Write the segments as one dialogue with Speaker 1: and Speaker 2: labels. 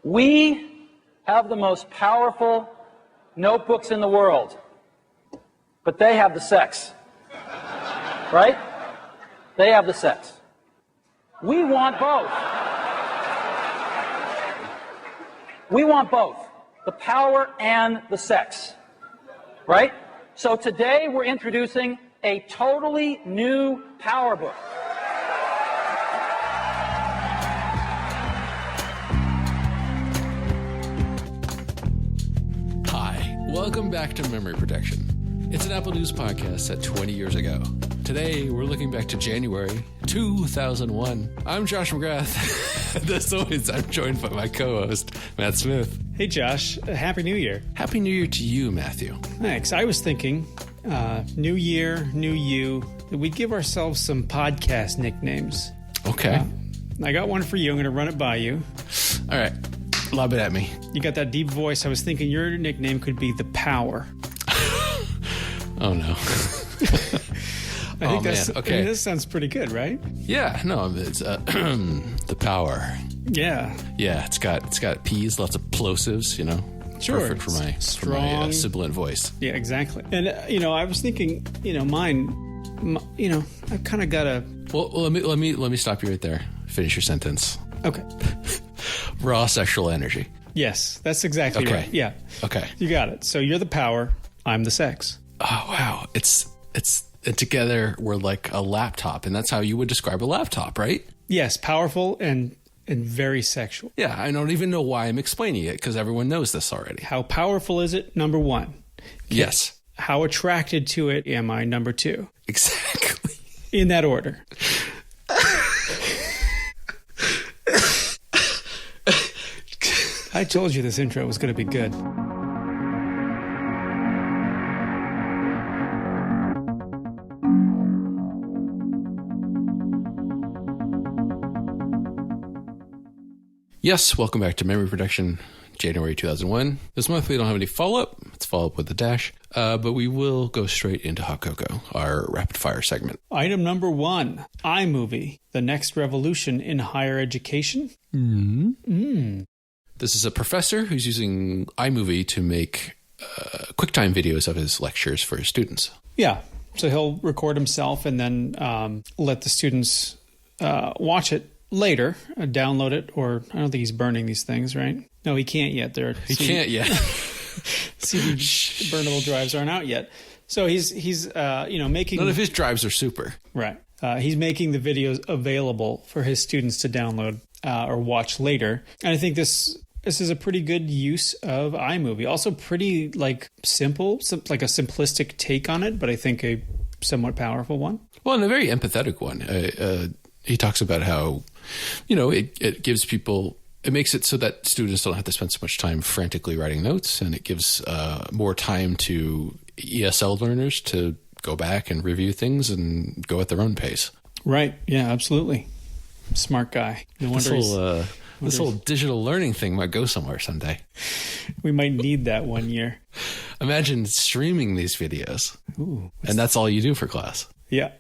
Speaker 1: We have the most powerful notebooks in the world, but they have the sex, right? They have the sex. We want both. We want both, the power and the sex, right? So today we're introducing a totally new PowerBook.
Speaker 2: Hi, welcome back to Memory Protection. It's an Apple News podcast set 20 years ago. Today, we're looking back to January 2001. I'm Josh McGrath. As always, I'm joined by my co-host, Matt Smith.
Speaker 3: Hey, Josh. Happy New Year.
Speaker 2: Happy New Year to you, Matthew.
Speaker 3: Thanks. I was thinking, new year, new you, that we'd give ourselves some podcast nicknames.
Speaker 2: Okay.
Speaker 3: I got one for you. I'm going to run it by you.
Speaker 2: All right. Lob it at me.
Speaker 3: You got that deep voice. I was thinking your nickname could be The Power.
Speaker 2: Oh, no.
Speaker 3: I think that's
Speaker 2: man. Okay.
Speaker 3: I mean, this sounds pretty good, right?
Speaker 2: Yeah. No, it's The Power.
Speaker 3: Yeah.
Speaker 2: Yeah, it's got P's, lots of plosives, you know.
Speaker 3: Sure.
Speaker 2: Perfect for my sibilant voice.
Speaker 3: Yeah, exactly. And, I was thinking, mine, I've kind of got a...
Speaker 2: Well, let me stop you right there. Finish your sentence.
Speaker 3: Okay.
Speaker 2: Raw sexual energy.
Speaker 3: Yes, that's exactly right. Yeah.
Speaker 2: Okay.
Speaker 3: You got it. So you're the power, I'm the sex.
Speaker 2: Oh, wow. It's together we're like a laptop, and that's how you would describe a laptop, right?
Speaker 3: Yes, powerful and very sexual.
Speaker 2: Yeah, I don't even know why I'm explaining it, because everyone knows this already.
Speaker 3: How powerful is it? Number one.
Speaker 2: Yes.
Speaker 3: How attracted to it am I? Number two.
Speaker 2: Exactly.
Speaker 3: In that order. I told you this intro was going to be good.
Speaker 2: Yes, welcome back to Memory Protection, January 2001. This month we don't have any follow-up. It's follow-up with a dash. But we will go straight into Hot Cocoa, our rapid-fire segment.
Speaker 3: Item number one, iMovie, the next revolution in higher education.
Speaker 2: This is a professor who's using iMovie to make QuickTime videos of his lectures for his students.
Speaker 3: Yeah, so he'll record himself and then let the students watch it later, download it, or I don't think he's burning these things, right? No, he can't yet.
Speaker 2: He can't yet.
Speaker 3: CD burnable drives aren't out yet. So he's making...
Speaker 2: None of his drives are super.
Speaker 3: Right. He's making the videos available for his students to download or watch later. And I think this is a pretty good use of iMovie. Also pretty simple, like a simplistic take on it, but I think a somewhat powerful one.
Speaker 2: Well, and a very empathetic one. He talks about how, it gives people... It makes it so that students don't have to spend so much time frantically writing notes, and it gives more time to ESL learners to go back and review things and go at their own pace.
Speaker 3: Right. Yeah, absolutely. Smart guy. No wonder
Speaker 2: this whole digital learning thing might go somewhere someday.
Speaker 3: We might need that one year.
Speaker 2: Imagine streaming these videos.
Speaker 3: Ooh,
Speaker 2: and that's all you do for class.
Speaker 3: Yeah.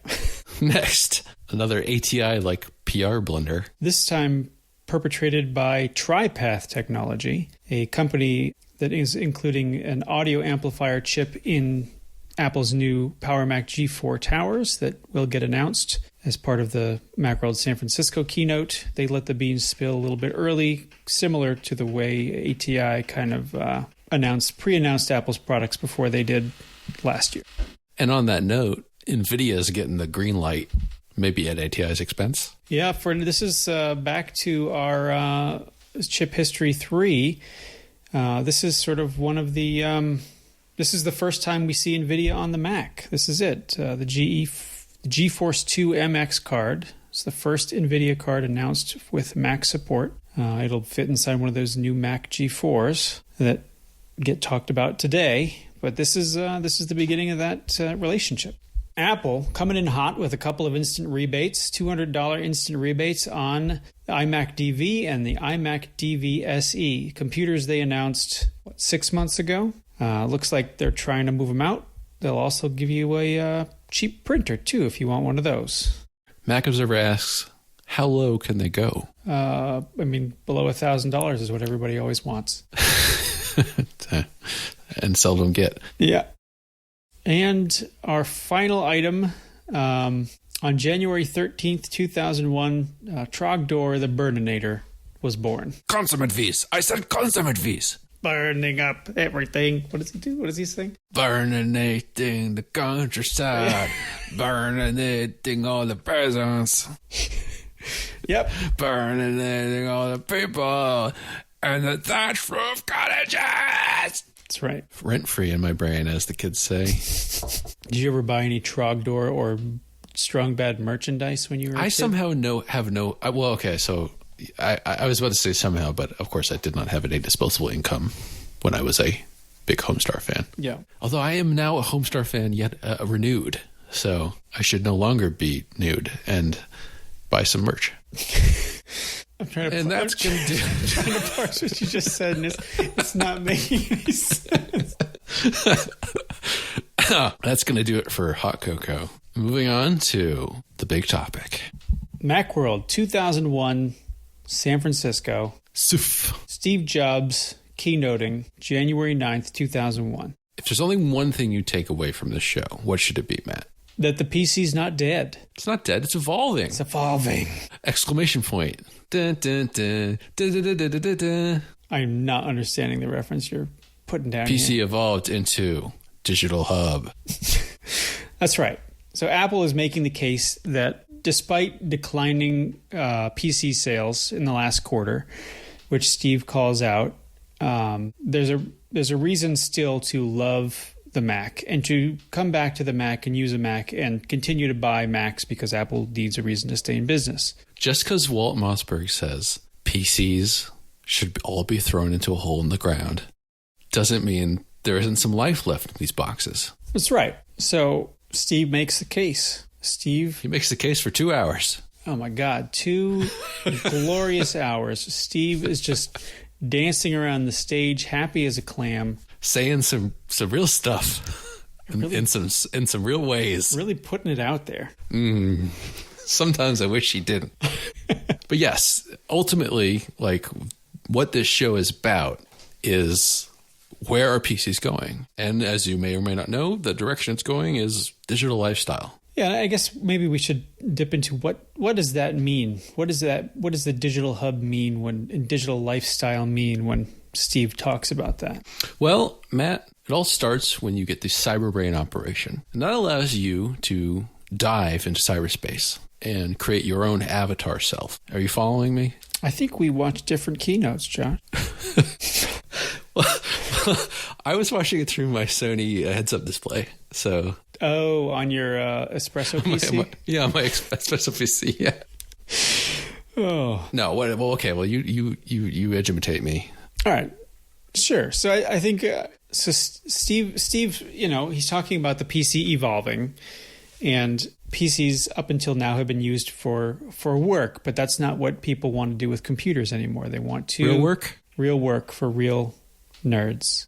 Speaker 2: Next, another ATI-like PR blunder.
Speaker 3: This time perpetrated by TriPath Technology, a company that is including an audio amplifier chip in Apple's new PowerMac G4 towers that will get announced as part of the Macworld San Francisco keynote. They let the beans spill a little bit early, similar to the way ATI kind of pre-announced Apple's products before they did last year.
Speaker 2: And on that note, NVIDIA's getting the green light, maybe at ATI's expense.
Speaker 3: Yeah, this is back to our Chip History 3. This is sort of one of the... this is the first time we see NVIDIA on the Mac. This is it. The GeForce 2 MX card. It's the first NVIDIA card announced with Mac support. It'll fit inside one of those new Mac G4s that get talked about today. But this is the beginning of that relationship. Apple coming in hot with a couple of instant rebates, $200 instant rebates on the iMac DV and the iMac DV SE. Computers they announced, 6 months ago? Looks like they're trying to move them out. They'll also give you a cheap printer, too, if you want one of those.
Speaker 2: Mac Observer asks, How low can they go?
Speaker 3: I mean, below $1,000 is what everybody always wants.
Speaker 2: And seldom get.
Speaker 3: Yeah. And our final item, on January 13th, 2001, Trogdor the Burninator was born.
Speaker 2: Consummate vis. I said consummate vis.
Speaker 3: Burning up everything. What does he do? What does he sing?
Speaker 2: Burninating the countryside. Burninating all the presents.
Speaker 3: Yep.
Speaker 2: Burninating all the people. And the thatch roof cottages.
Speaker 3: That's right.
Speaker 2: Rent-free in my brain, as the kids say.
Speaker 3: Did you ever buy any Trogdor or Strong Bad merchandise when you were a kid?
Speaker 2: Somehow have no... Well, okay, so... I was about to say somehow, but of course I did not have any disposable income when I was a big Homestar fan.
Speaker 3: Yeah.
Speaker 2: Although I am now a Homestar fan yet renewed, so I should no longer be nude and buy some merch.
Speaker 3: I'm trying to
Speaker 2: I'm trying
Speaker 3: to parse what you just said, and it's not making any sense.
Speaker 2: That's going to do it for Hot Cocoa. Moving on to the big topic.
Speaker 3: Macworld 2001, San Francisco. Steve Jobs keynoting January 9th, 2001.
Speaker 2: If there's only one thing you take away from this show, what should it be, Matt?
Speaker 3: That the PC's not dead.
Speaker 2: It's not dead. It's evolving.
Speaker 3: It's evolving.
Speaker 2: Exclamation point. Dun, dun, dun, dun, dun, dun, dun, dun, dun.
Speaker 3: I'm not understanding the reference you're putting down
Speaker 2: PC
Speaker 3: here.
Speaker 2: evolved into digital hub.
Speaker 3: That's right. So Apple is making the case that despite declining PC sales in the last quarter, which Steve calls out, there's a reason still to love the Mac and to come back to the Mac and use a Mac and continue to buy Macs because Apple needs a reason to stay in business.
Speaker 2: Just because Walt Mossberg says PCs should all be thrown into a hole in the ground doesn't mean there isn't some life left in these boxes.
Speaker 3: That's right. So Steve makes the case.
Speaker 2: He makes the case for 2 hours.
Speaker 3: Oh my God, 2 glorious hours. Steve is just dancing around the stage, happy as a clam.
Speaker 2: Saying some real stuff in some real ways.
Speaker 3: Really putting it out there.
Speaker 2: Sometimes I wish he didn't. But yes, ultimately, like what this show is about is where are PCs going? And as you may or may not know, the direction it's going is digital lifestyle.
Speaker 3: Yeah, I guess maybe we should dip into what does that mean? What does the digital hub mean and digital lifestyle mean when Steve talks about that?
Speaker 2: Well, Matt, it all starts when you get the cyberbrain operation. And that allows you to dive into cyberspace and create your own avatar self. Are you following me?
Speaker 3: I think we watched different keynotes, Josh.
Speaker 2: Well, I was watching it through my Sony heads-up display, so...
Speaker 3: Oh, on your espresso PC?
Speaker 2: My espresso PC, yeah.
Speaker 3: Oh.
Speaker 2: No, well, okay, well, you educate me.
Speaker 3: All right, sure. So I think so. Steve, he's talking about the PC evolving, and PCs up until now have been used for work, but that's not what people want to do with computers anymore. They want to real work for real nerds.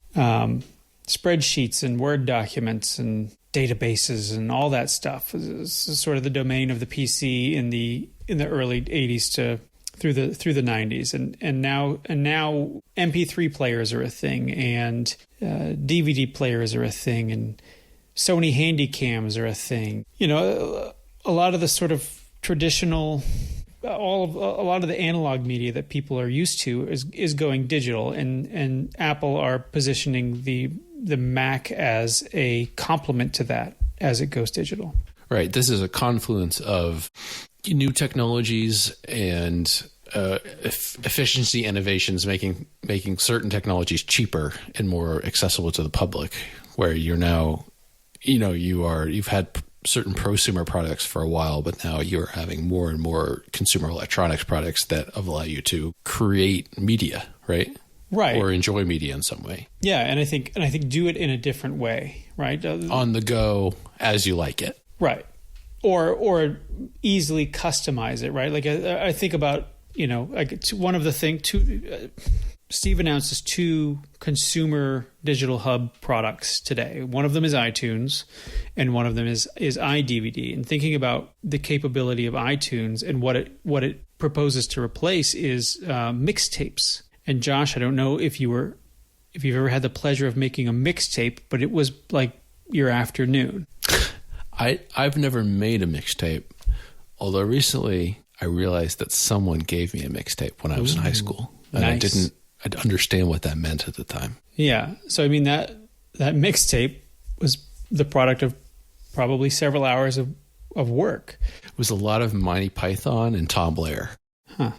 Speaker 3: Spreadsheets and Word documents and databases and all that stuff is sort of the domain of the PC in the early 80s to through the 90s, and now MP3 players are a thing, and DVD players are a thing, and Sony Handycams are a thing. A lot of the sort of traditional, a lot of the analog media that people are used to is going digital, and Apple are positioning the Mac as a complement to that as it goes digital.
Speaker 2: Right. This is a confluence of new technologies and efficiency innovations, making certain technologies cheaper and more accessible to the public. Where you're now, you've had certain prosumer products for a while, but now you're having more and more consumer electronics products that allow you to create media, right?
Speaker 3: Right.
Speaker 2: Or enjoy media in some way.
Speaker 3: Yeah, and I think do it in a different way, right?
Speaker 2: On the go as you like it.
Speaker 3: Right. Or easily customize it, right? Like I think about, like one of the things, Steve announces 2 consumer digital hub products today. One of them is iTunes, and one of them is iDVD. And thinking about the capability of iTunes and what it proposes to replace is mixtapes. And Josh, I don't know if you've ever had the pleasure of making a mixtape, but it was like your afternoon.
Speaker 2: I've never made a mixtape, although recently I realized that someone gave me a mixtape when I was in high school, and
Speaker 3: nice.
Speaker 2: I'd understand what that meant at the time.
Speaker 3: Yeah. So, I mean, that mixtape was the product of probably several hours of work.
Speaker 2: It was a lot of Monty Python and Tom Blair.
Speaker 3: Huh.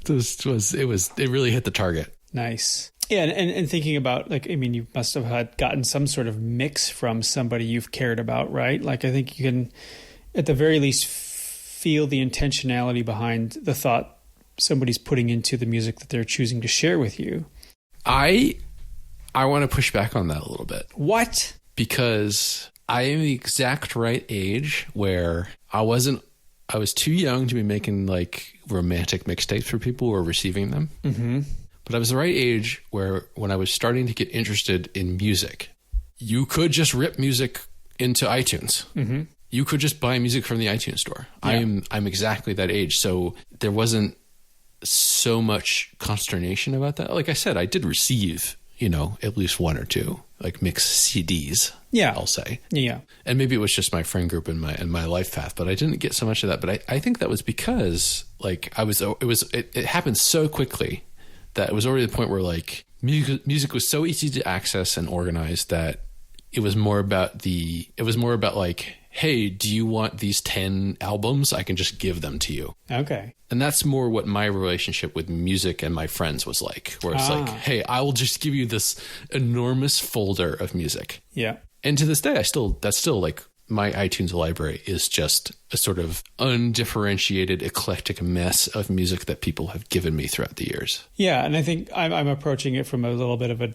Speaker 2: It really hit the target.
Speaker 3: Nice. Yeah. And thinking about, like, I mean, you must have gotten some sort of mix from somebody you've cared about, right? Like, I think you can, at the very least, feel the intentionality behind the thought somebody's putting into the music that they're choosing to share with you. I want to push back on that a little bit. What?
Speaker 2: Because I am the exact right age where I was too young to be making like romantic mixtapes for people who were receiving them.
Speaker 3: Mm-hmm.
Speaker 2: But I was the right age where when I was starting to get interested in music, you could just rip music into iTunes.
Speaker 3: Mm-hmm.
Speaker 2: You could just buy music from the iTunes store.
Speaker 3: Yeah.
Speaker 2: I'm exactly that age. So there wasn't so much consternation about that. Like I said, I did receive, at least 1 or 2 like mixed CDs.
Speaker 3: Yeah.
Speaker 2: I'll say.
Speaker 3: Yeah.
Speaker 2: And maybe it was just my friend group and my life path, but I didn't get so much of that. But I think that was because like it happened so quickly that it was already the point where like music was so easy to access and organize that it was more about like, hey, do you want these 10 albums? I can just give them to you.
Speaker 3: Okay.
Speaker 2: And that's more what my relationship with music and my friends was like, where it's like, hey, I will just give you this enormous folder of music.
Speaker 3: Yeah.
Speaker 2: And to this day, that's still like my iTunes library is just a sort of undifferentiated, eclectic mess of music that people have given me throughout the years.
Speaker 3: Yeah. And I think I'm approaching it from a little bit of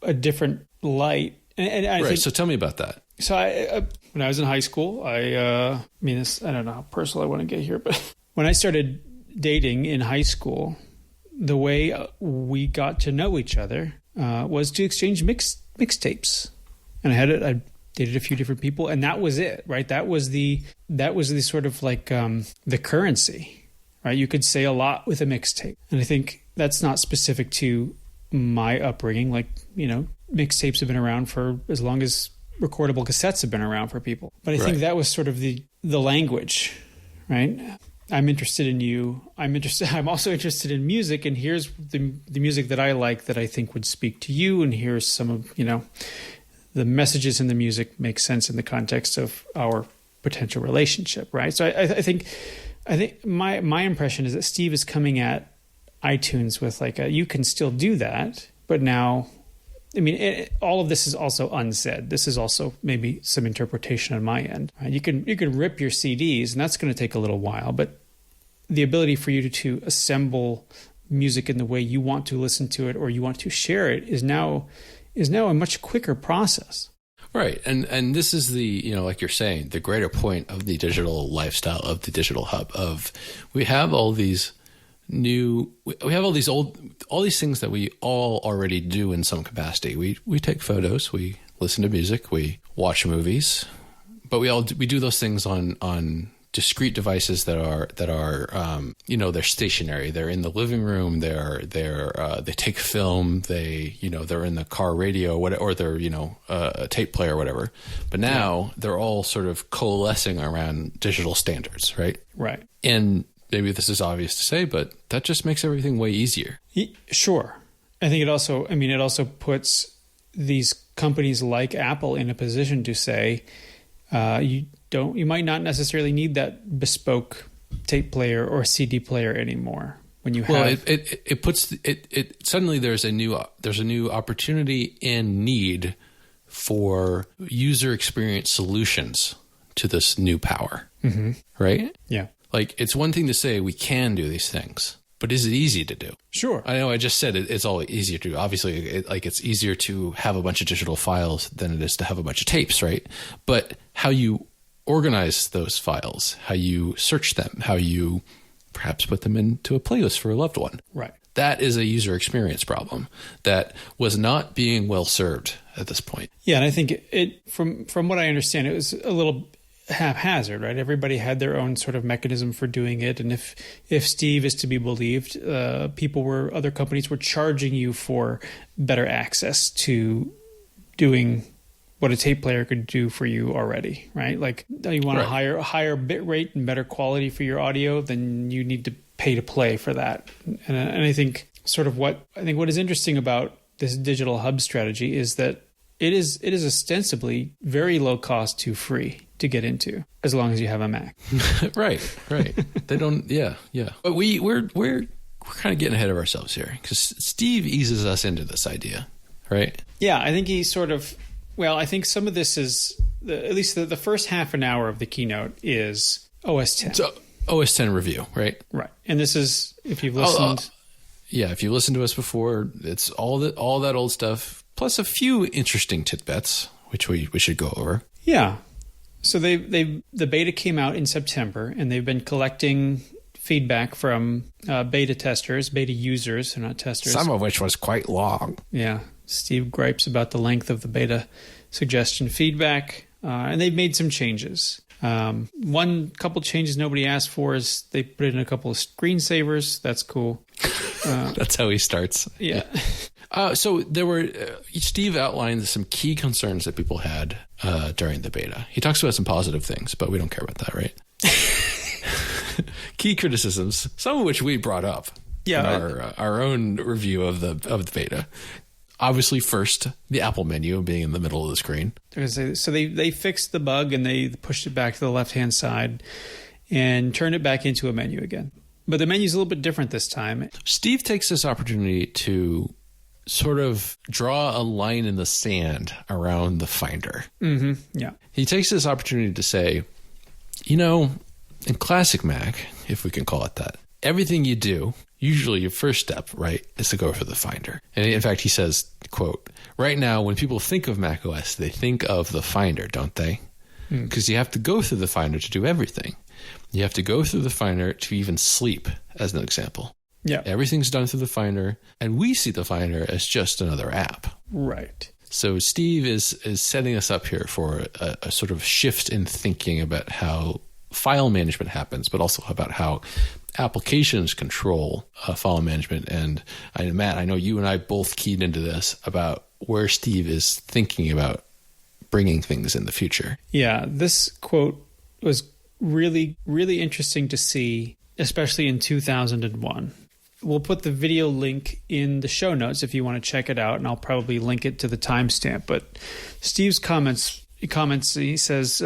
Speaker 3: a different light. And I think,
Speaker 2: so tell me about that.
Speaker 3: So when I was in high school, I don't know how personal I want to get here, but when I started dating in high school, the way we got to know each other was to exchange mixtapes. And I dated a few different people, and that was it, right? That was the sort of like the currency, right? You could say a lot with a mixtape. And I think that's not specific to my upbringing. Like, mixtapes have been around for as long as recordable cassettes have been around for people. But I think that was sort of the language, right? I'm interested in you. I'm also interested in music, and here's the music that I like that I think would speak to you, and here's some of, the messages in the music make sense in the context of our potential relationship, right? So I think my impression is that Steve is coming at iTunes with like you can still do that, but now, I mean, all of this is also unsaid. This is also maybe some interpretation on my end. Right? You can rip your CDs, and that's going to take a little while, but the ability for you to assemble music in the way you want to listen to it or you want to share it is now a much quicker process.
Speaker 2: Right. And this is the, like you're saying, the greater point of the digital lifestyle, of the digital hub, of we have all these things that we all already do in some capacity. We take photos, we listen to music, we watch movies, but we do those things on discrete devices that are they're stationary. They're in the living room. They take film. They're in the car radio, or they're a tape player or whatever. But now they're all sort of coalescing around digital standards, right?
Speaker 3: Right.
Speaker 2: And maybe this is obvious to say, but that just makes everything way easier.
Speaker 3: Sure. I think it also puts these companies like Apple in a position to say, you might not necessarily need that bespoke tape player or CD player anymore when you have.
Speaker 2: Well, it puts suddenly there's a new opportunity and need for user experience solutions to this new power, right?
Speaker 3: Yeah.
Speaker 2: Like, it's one thing to say we can do these things, but is it easy to do?
Speaker 3: Sure.
Speaker 2: I know I just said it's all easier to do. Obviously, it's easier to have a bunch of digital files than it is to have a bunch of tapes, right? But how you organize those files, how you search them, how you perhaps put them into a playlist for a loved one.
Speaker 3: Right.
Speaker 2: That is a user experience problem that was not being well served at this point.
Speaker 3: Yeah, and I think from what I understand, it was a little haphazard, right? Everybody had their own sort of mechanism for doing it, and if Steve is to be believed, other companies were charging you for better access to doing what a tape player could do for you already, right? Like, you want a higher bit rate and better quality for your audio, then you need to pay to play for that. And I think what is interesting about this digital hub strategy is that it is ostensibly very low cost to free to get into, as long as you have a Mac.
Speaker 2: Right. They don't. Yeah. But we're kind of getting ahead of ourselves here, because Steve eases us into this idea, right?
Speaker 3: Yeah, I think he sort of. Well, I think some of this is at least the first half an hour of the keynote is OS 10.
Speaker 2: So OS 10 review, right?
Speaker 3: Right, and this is if you've listened.
Speaker 2: Yeah, if you listened to us before, it's all that old stuff plus a few interesting tidbits, which we should go over.
Speaker 3: Yeah. So the beta came out in September, and they've been collecting feedback from beta testers, beta users, they're not testers.
Speaker 2: Some of which was quite long.
Speaker 3: Yeah. Steve gripes about the length of the beta suggestion feedback, and they've made some changes. One couple changes nobody asked for is they put in a couple of screensavers. That's cool.
Speaker 2: That's how he starts.
Speaker 3: Yeah.
Speaker 2: So there were Steve outlined some key concerns that people had during the beta. He talks about some positive things, but we don't care about that, right? Key criticisms, some of which we brought up in our own review of the beta. Obviously, first, the Apple menu being in the middle of the screen.
Speaker 3: So they fixed the bug, and they pushed it back to the left-hand side and turned it back into a menu again. But the menu's a little bit different this time.
Speaker 2: Steve takes this opportunity to sort of draw a line in the sand around the Finder.
Speaker 3: Mm-hmm. Yeah.
Speaker 2: He takes this opportunity to say, in classic Mac, if we can call it that, everything you do, usually your first step, right, is to go for the Finder. And in fact, he says, quote, right now, when people think of macOS, they think of the Finder, don't they? Because you have to go through the Finder to do everything. You have to go through the Finder to even sleep, as an example.
Speaker 3: Yeah.
Speaker 2: Everything's done through the Finder, and we see the Finder as just another app.
Speaker 3: Right.
Speaker 2: So Steve is setting us up here for a sort of shift in thinking about how file management happens, but also about how applications control file management. And Matt, I know you and I both keyed into this about where Steve is thinking about bringing things in the future.
Speaker 3: Yeah, this quote was really, really interesting to see, especially in 2001. We'll put the video link in the show notes if you want to check it out, and I'll probably link it to the timestamp. But Steve's comments, he says,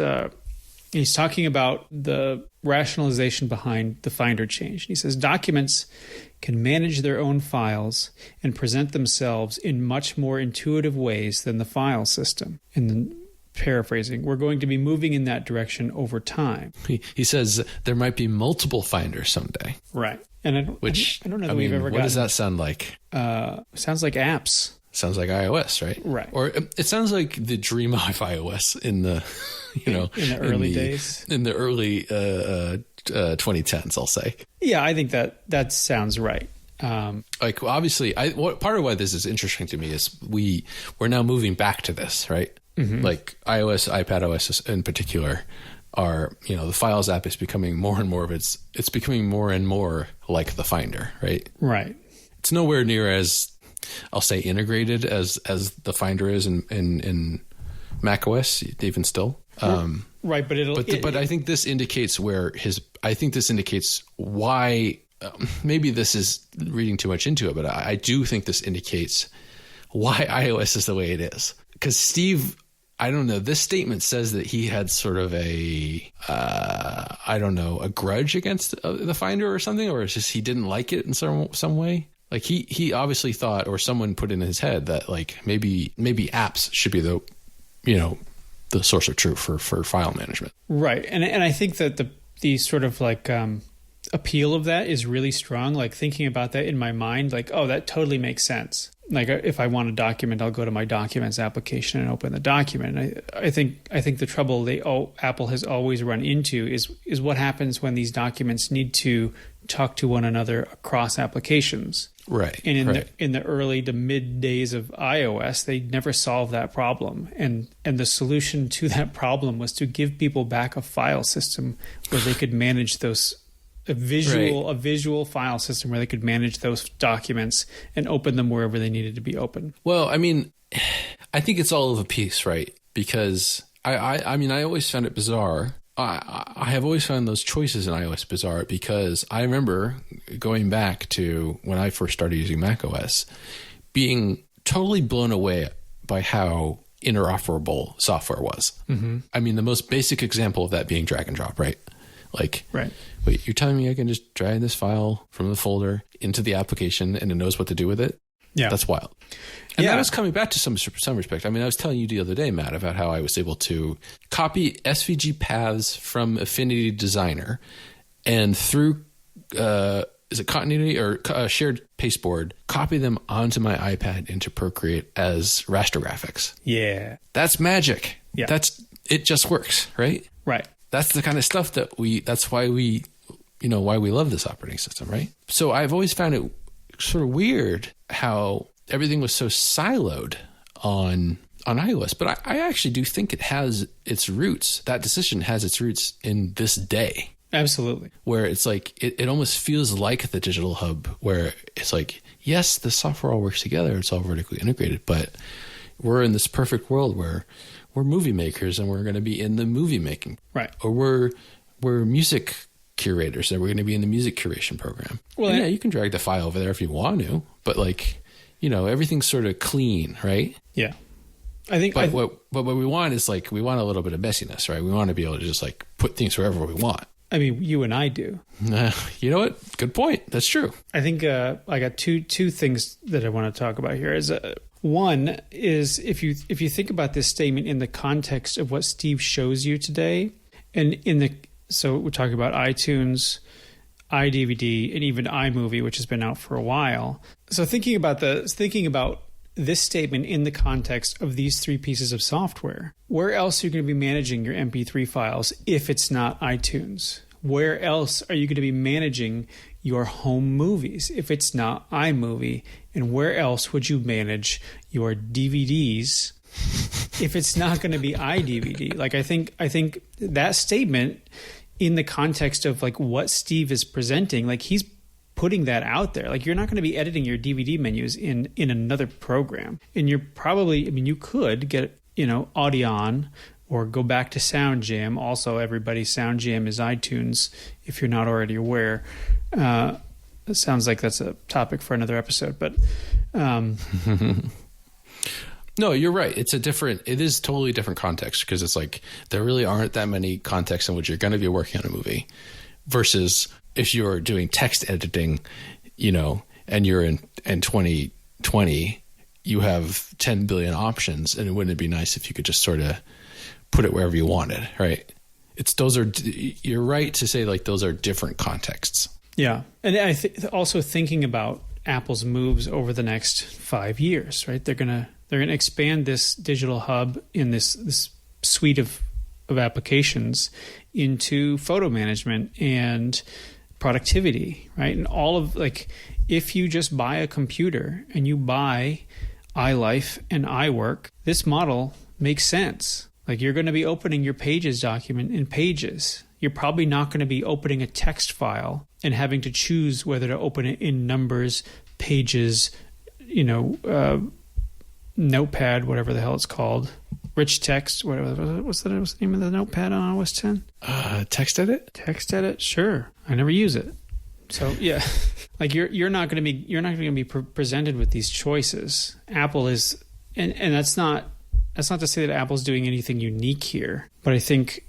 Speaker 3: he's talking about the rationalization behind the Finder change. He says, documents can manage their own files and present themselves in much more intuitive ways than the file system. And then, paraphrasing, we're going to be moving in that direction over time.
Speaker 2: He says there might be multiple Finders someday.
Speaker 3: Right. And I don't know that we've ever gotten...
Speaker 2: What does that sound like?
Speaker 3: Sounds like apps.
Speaker 2: Sounds like iOS, right?
Speaker 3: Right.
Speaker 2: Or it sounds like the dream of iOS in the,
Speaker 3: in the early days.
Speaker 2: In the early 2010s, I'll say.
Speaker 3: Yeah, I think that sounds right.
Speaker 2: Obviously, part of why this is interesting to me is we're now moving back to this, right? Mm-hmm. Like iOS, iPadOS in particular are, the Files app is becoming more and more of it's becoming more and more like the Finder, right?
Speaker 3: Right.
Speaker 2: It's nowhere near as, I'll say, integrated as the Finder is in macOS, even still.
Speaker 3: Right,
Speaker 2: but I think this indicates why. Maybe this is reading too much into it, but I do think this indicates why iOS is the way it is. Because Steve, I don't know, this statement says that he had sort of a grudge against the Finder or something, or it's just he didn't like it in some way. Like he obviously thought, or someone put in his head that like maybe apps should be the source of truth for file management.
Speaker 3: Right, and I think that the sort of like appeal of that is really strong. Like thinking about that in my mind, like, oh, that totally makes sense. Like if I want a document, I'll go to my Documents application and open the document. And I think the trouble Apple has always run into is what happens when these documents need to talk to one another across applications.
Speaker 2: Right.
Speaker 3: And in the early to mid days of iOS, they never solved that problem. And the solution to that problem was to give people back a file system where they could manage those a visual file system where they could manage those documents and open them wherever they needed to be open.
Speaker 2: Well, I mean, I think it's all of a piece, right? Because I mean, I always found it bizarre. I have always found those choices in iOS bizarre because I remember going back to when I first started using macOS, being totally blown away by how interoperable software was. Mm-hmm. I mean, the most basic example of that being drag and drop, right? Like,
Speaker 3: right.
Speaker 2: Wait, you're telling me I can just drag this file from the folder into the application and it knows what to do with it? Yeah. That's wild. And that was coming back to some respect. I mean, I was telling you the other day, Matt, about how I was able to copy SVG paths from Affinity Designer and through, is it Continuity or Shared Pasteboard, copy them onto my iPad into Procreate as raster graphics.
Speaker 3: Yeah.
Speaker 2: That's magic. Yeah. It just works, right?
Speaker 3: Right.
Speaker 2: That's the kind of stuff that's why we love this operating system, right? So I've always found it sort of weird how everything was so siloed on iOS, but I actually do think it has its roots. That decision has its roots in this day.
Speaker 3: Absolutely.
Speaker 2: Where it's like, it almost feels like the digital hub where it's like, yes, the software all works together. It's all vertically integrated, but we're in this perfect world where we're movie makers and we're going to be in the movie making.
Speaker 3: Right.
Speaker 2: Or we're music curators and we're going to be in the music curation program. Well, and yeah, you can drag the file over there if you want to, but like, everything's sort of clean, right?
Speaker 3: Yeah. I think
Speaker 2: what we want is like, we want a little bit of messiness, right? We want to be able to just like put things wherever we want.
Speaker 3: I mean, you and I do.
Speaker 2: You know what? Good point. That's true.
Speaker 3: I think I got two things that I want to talk about here. One is if you think about this statement in the context of what Steve shows you today, and so we're talking about iTunes, iDVD, and even iMovie, which has been out for a while. So thinking about this statement in the context of these three pieces of software, where else are you going to be managing your MP3 files if it's not iTunes? Where else are you going to be managing your home movies if it's not iMovie? And where else would you manage your DVDs if it's not going to be iDVD? Like I think that statement in the context of like what Steve is presenting, like he's putting that out there. Like you're not going to be editing your DVD menus in another program. And you're probably, I mean, you could get, Audion or go back to SoundJam. Also, everybody, SoundJam is iTunes, if you're not already aware. It sounds like that's a topic for another episode, but
Speaker 2: no, you're right. It is totally different context because it's like there really aren't that many contexts in which you're going to be working on a movie versus if you're doing text editing, and you're in 2020, you have 10 billion options, and wouldn't it be nice if you could just sort of put it wherever you wanted, right? You're right to say like those are different contexts.
Speaker 3: Yeah. And I also thinking about Apple's moves over the next 5 years, right? They're going to expand this digital hub in this suite of applications into photo management and productivity, right? And all of like, if you just buy a computer and you buy iLife and iWork, this model makes sense. Like you're going to be opening your Pages document in Pages. You're probably not going to be opening a text file and having to choose whether to open it in Numbers, Pages, Notepad, whatever the hell it's called. Rich text, whatever. What's the name of the notepad on iOS 10?
Speaker 2: Text edit?
Speaker 3: Text edit, sure. I never use it. So yeah, like you're not going to be presented with these choices. Apple is, and that's not to say that Apple's doing anything unique here, but I think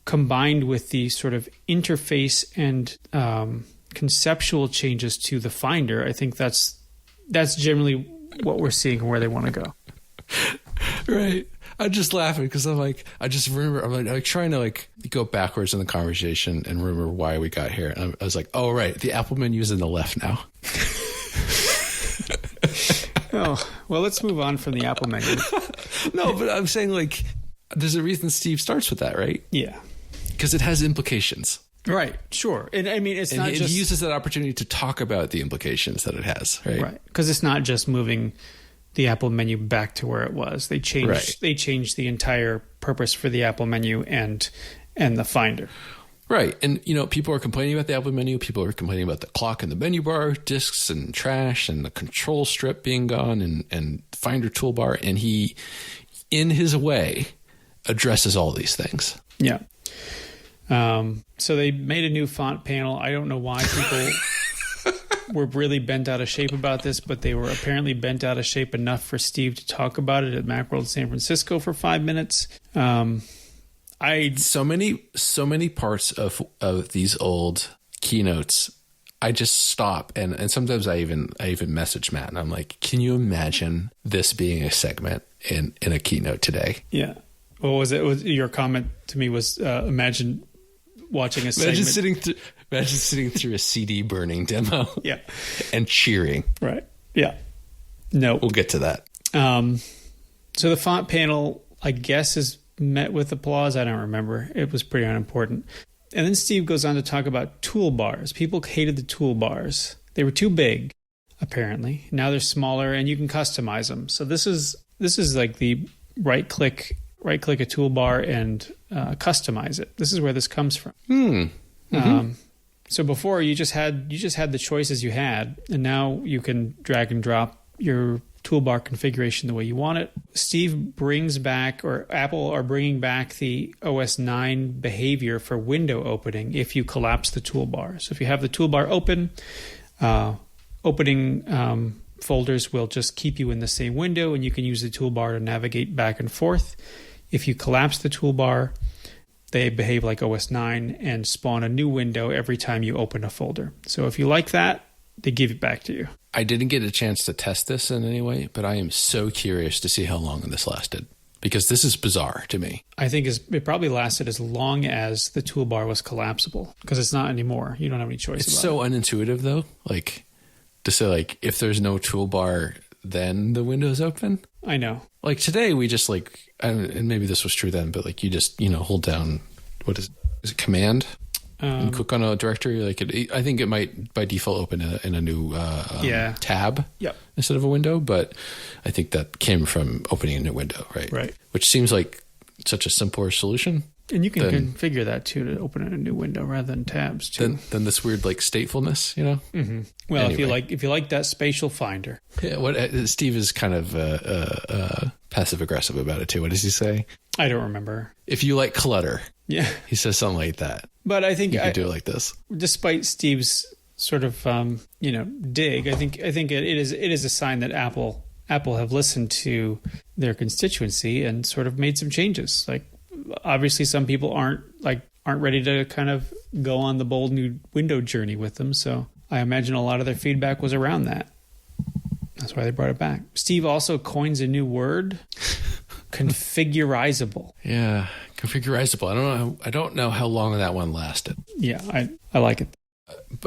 Speaker 3: combined with the sort of interface and conceptual changes to the Finder, I think that's generally what we're seeing and where they want to go.
Speaker 2: Right. I'm just laughing because I'm like trying to like go backwards in the conversation and remember why we got here. And I was like, oh, right. The Apple menu is in the left now.
Speaker 3: Oh, well, let's move on from the Apple menu.
Speaker 2: No, but I'm saying like, there's a reason Steve starts with that, right?
Speaker 3: Yeah.
Speaker 2: Because it has implications.
Speaker 3: Right. Sure. And I mean, it's not just...
Speaker 2: It uses that opportunity to talk about the implications that it has, right?
Speaker 3: Right. Because it's not just moving the Apple menu back to where it was. They changed the entire purpose for the Apple menu and the Finder.
Speaker 2: Right. And, people are complaining about the Apple menu. People are complaining about the clock and the menu bar, disks and trash, and the control strip being gone, and Finder toolbar. And he, in his way, addresses all these things.
Speaker 3: Yeah. So they made a new font panel. I don't know why people were really bent out of shape about this, but they were apparently bent out of shape enough for Steve to talk about it at Macworld San Francisco for 5 minutes.
Speaker 2: So many parts of these old keynotes, I just stop and sometimes I even message Matt and I'm like, can you imagine this being a segment in a keynote today?
Speaker 3: Yeah. What was it? Your comment to me was imagine watching a segment.
Speaker 2: Imagine sitting through a CD burning demo.
Speaker 3: Yeah.
Speaker 2: And cheering.
Speaker 3: Right. Yeah. No.
Speaker 2: We'll get to that.
Speaker 3: So the font panel, I guess, is met with applause. I don't remember. It was pretty unimportant. And then Steve goes on to talk about toolbars. People hated the toolbars. They were too big, apparently. Now they're smaller and you can customize them. So this is like the right click a toolbar and customize it. This is where this comes from.
Speaker 2: Mm-hmm.
Speaker 3: So before you just had the choices you had, and now you can drag and drop your toolbar configuration the way you want it. Steve brings back, or Apple are bringing back, the OS 9 behavior for window opening if you collapse the toolbar. So if you have the toolbar open, opening folders will just keep you in the same window, and you can use the toolbar to navigate back and forth. If you collapse the toolbar, they behave like OS 9 and spawn a new window every time you open a folder. So if you like that, they give it back to you.
Speaker 2: I didn't get a chance to test this in any way, but I am so curious to see how long this lasted, because this is bizarre to me.
Speaker 3: I think it probably lasted as long as the toolbar was collapsible, because it's not anymore. You don't have any choice about it.
Speaker 2: It's so unintuitive, though. Like, to say, like, if there's no toolbar, then the window's open.
Speaker 3: I know.
Speaker 2: Like, today, we just, like, and maybe this was true then, but, like, you just, hold down, what is it, Command? And click on a directory. Like, I think it might by default open in a new tab instead of a window. But I think that came from opening a new window, right? Right. Which seems like such a simpler solution.
Speaker 3: And you can configure that too, to open in a new window rather than tabs too.
Speaker 2: Than this weird like statefulness,
Speaker 3: Mm-hmm. Well, anyway. if you like that spatial finder.
Speaker 2: Yeah. Steve is kind of passive aggressive about it too. What does he say?
Speaker 3: I don't remember.
Speaker 2: If you like clutter.
Speaker 3: Yeah.
Speaker 2: He says something like that.
Speaker 3: But I think
Speaker 2: you can do it like this.
Speaker 3: Despite Steve's sort of dig, I think it is a sign that Apple have listened to their constituency and sort of made some changes. Like, obviously some people aren't ready to kind of go on the bold new window journey with them. So I imagine a lot of their feedback was around that. That's why they brought it back. Steve also coins a new word. Configurizable.
Speaker 2: Yeah, configurizable. I don't know how long that one lasted.
Speaker 3: Yeah, I like it.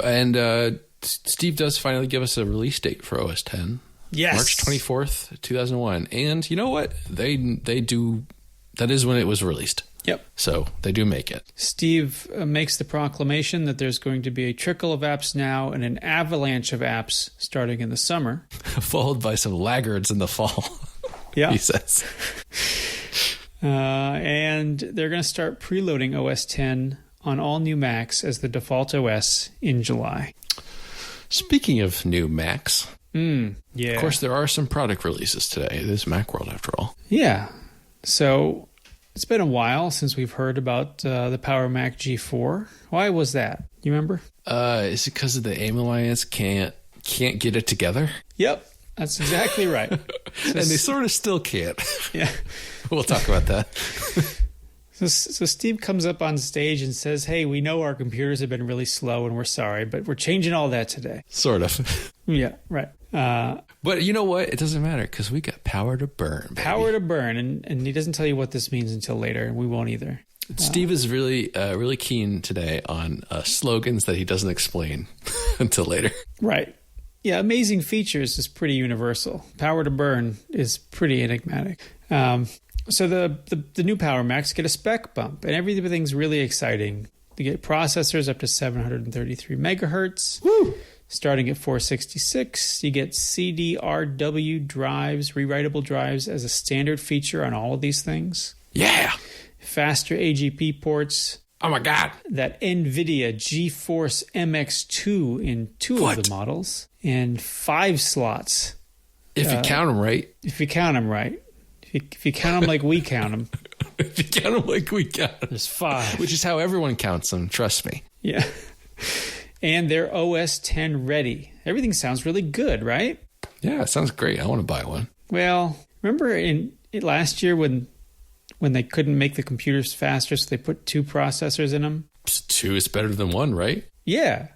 Speaker 2: And Steve does finally give us a release date for OS 10.
Speaker 3: Yes,
Speaker 2: March 24th, 2001. And you know what? They do. That is when it was released.
Speaker 3: Yep.
Speaker 2: So they do make it.
Speaker 3: Steve makes the proclamation that there's going to be a trickle of apps now and an avalanche of apps starting in the summer,
Speaker 2: followed by some laggards in the fall.
Speaker 3: Yeah,
Speaker 2: he says.
Speaker 3: And they're going to start preloading OS 10 on all new Macs as the default OS in July.
Speaker 2: Speaking of new Macs,
Speaker 3: yeah,
Speaker 2: of course there are some product releases today. It is Macworld after all.
Speaker 3: Yeah. So it's been a while since we've heard about the PowerMac G4. Why was that? You remember?
Speaker 2: Is it because of the AIM Alliance can't get it together?
Speaker 3: Yep. That's exactly right.
Speaker 2: And they sort of still can't.
Speaker 3: Yeah.
Speaker 2: We'll talk about that.
Speaker 3: So Steve comes up on stage and says, hey, we know our computers have been really slow and we're sorry, but we're changing all that today.
Speaker 2: Sort of.
Speaker 3: Yeah, right.
Speaker 2: But you know what? It doesn't matter because we got power to burn. Baby.
Speaker 3: Power to burn. And he doesn't tell you what this means until later, and we won't either.
Speaker 2: Steve is really keen today on slogans that he doesn't explain until later.
Speaker 3: Right. Yeah, amazing features is pretty universal. Power to burn is pretty enigmatic. So the new Power Macs get a spec bump, and everything's really exciting. You get processors up to 733 megahertz.
Speaker 2: Woo!
Speaker 3: Starting at 466, you get CDRW drives, rewritable drives as a standard feature on all of these things.
Speaker 2: Yeah.
Speaker 3: Faster AGP ports.
Speaker 2: Oh my God.
Speaker 3: That NVIDIA GeForce MX2 in two of the models. And 5 slots.
Speaker 2: If you count them right.
Speaker 3: If you count them right. If you count them like we count them.
Speaker 2: If you count them like we count them.
Speaker 3: There's 5.
Speaker 2: Which is how everyone counts them, trust me.
Speaker 3: Yeah. And they're OS 10 ready. Everything sounds really good, right?
Speaker 2: Yeah, it sounds great. I want to buy one.
Speaker 3: Well, remember last year when they couldn't make the computers faster, so they put 2 processors in them?
Speaker 2: 2 is better than 1, right?
Speaker 3: Yeah.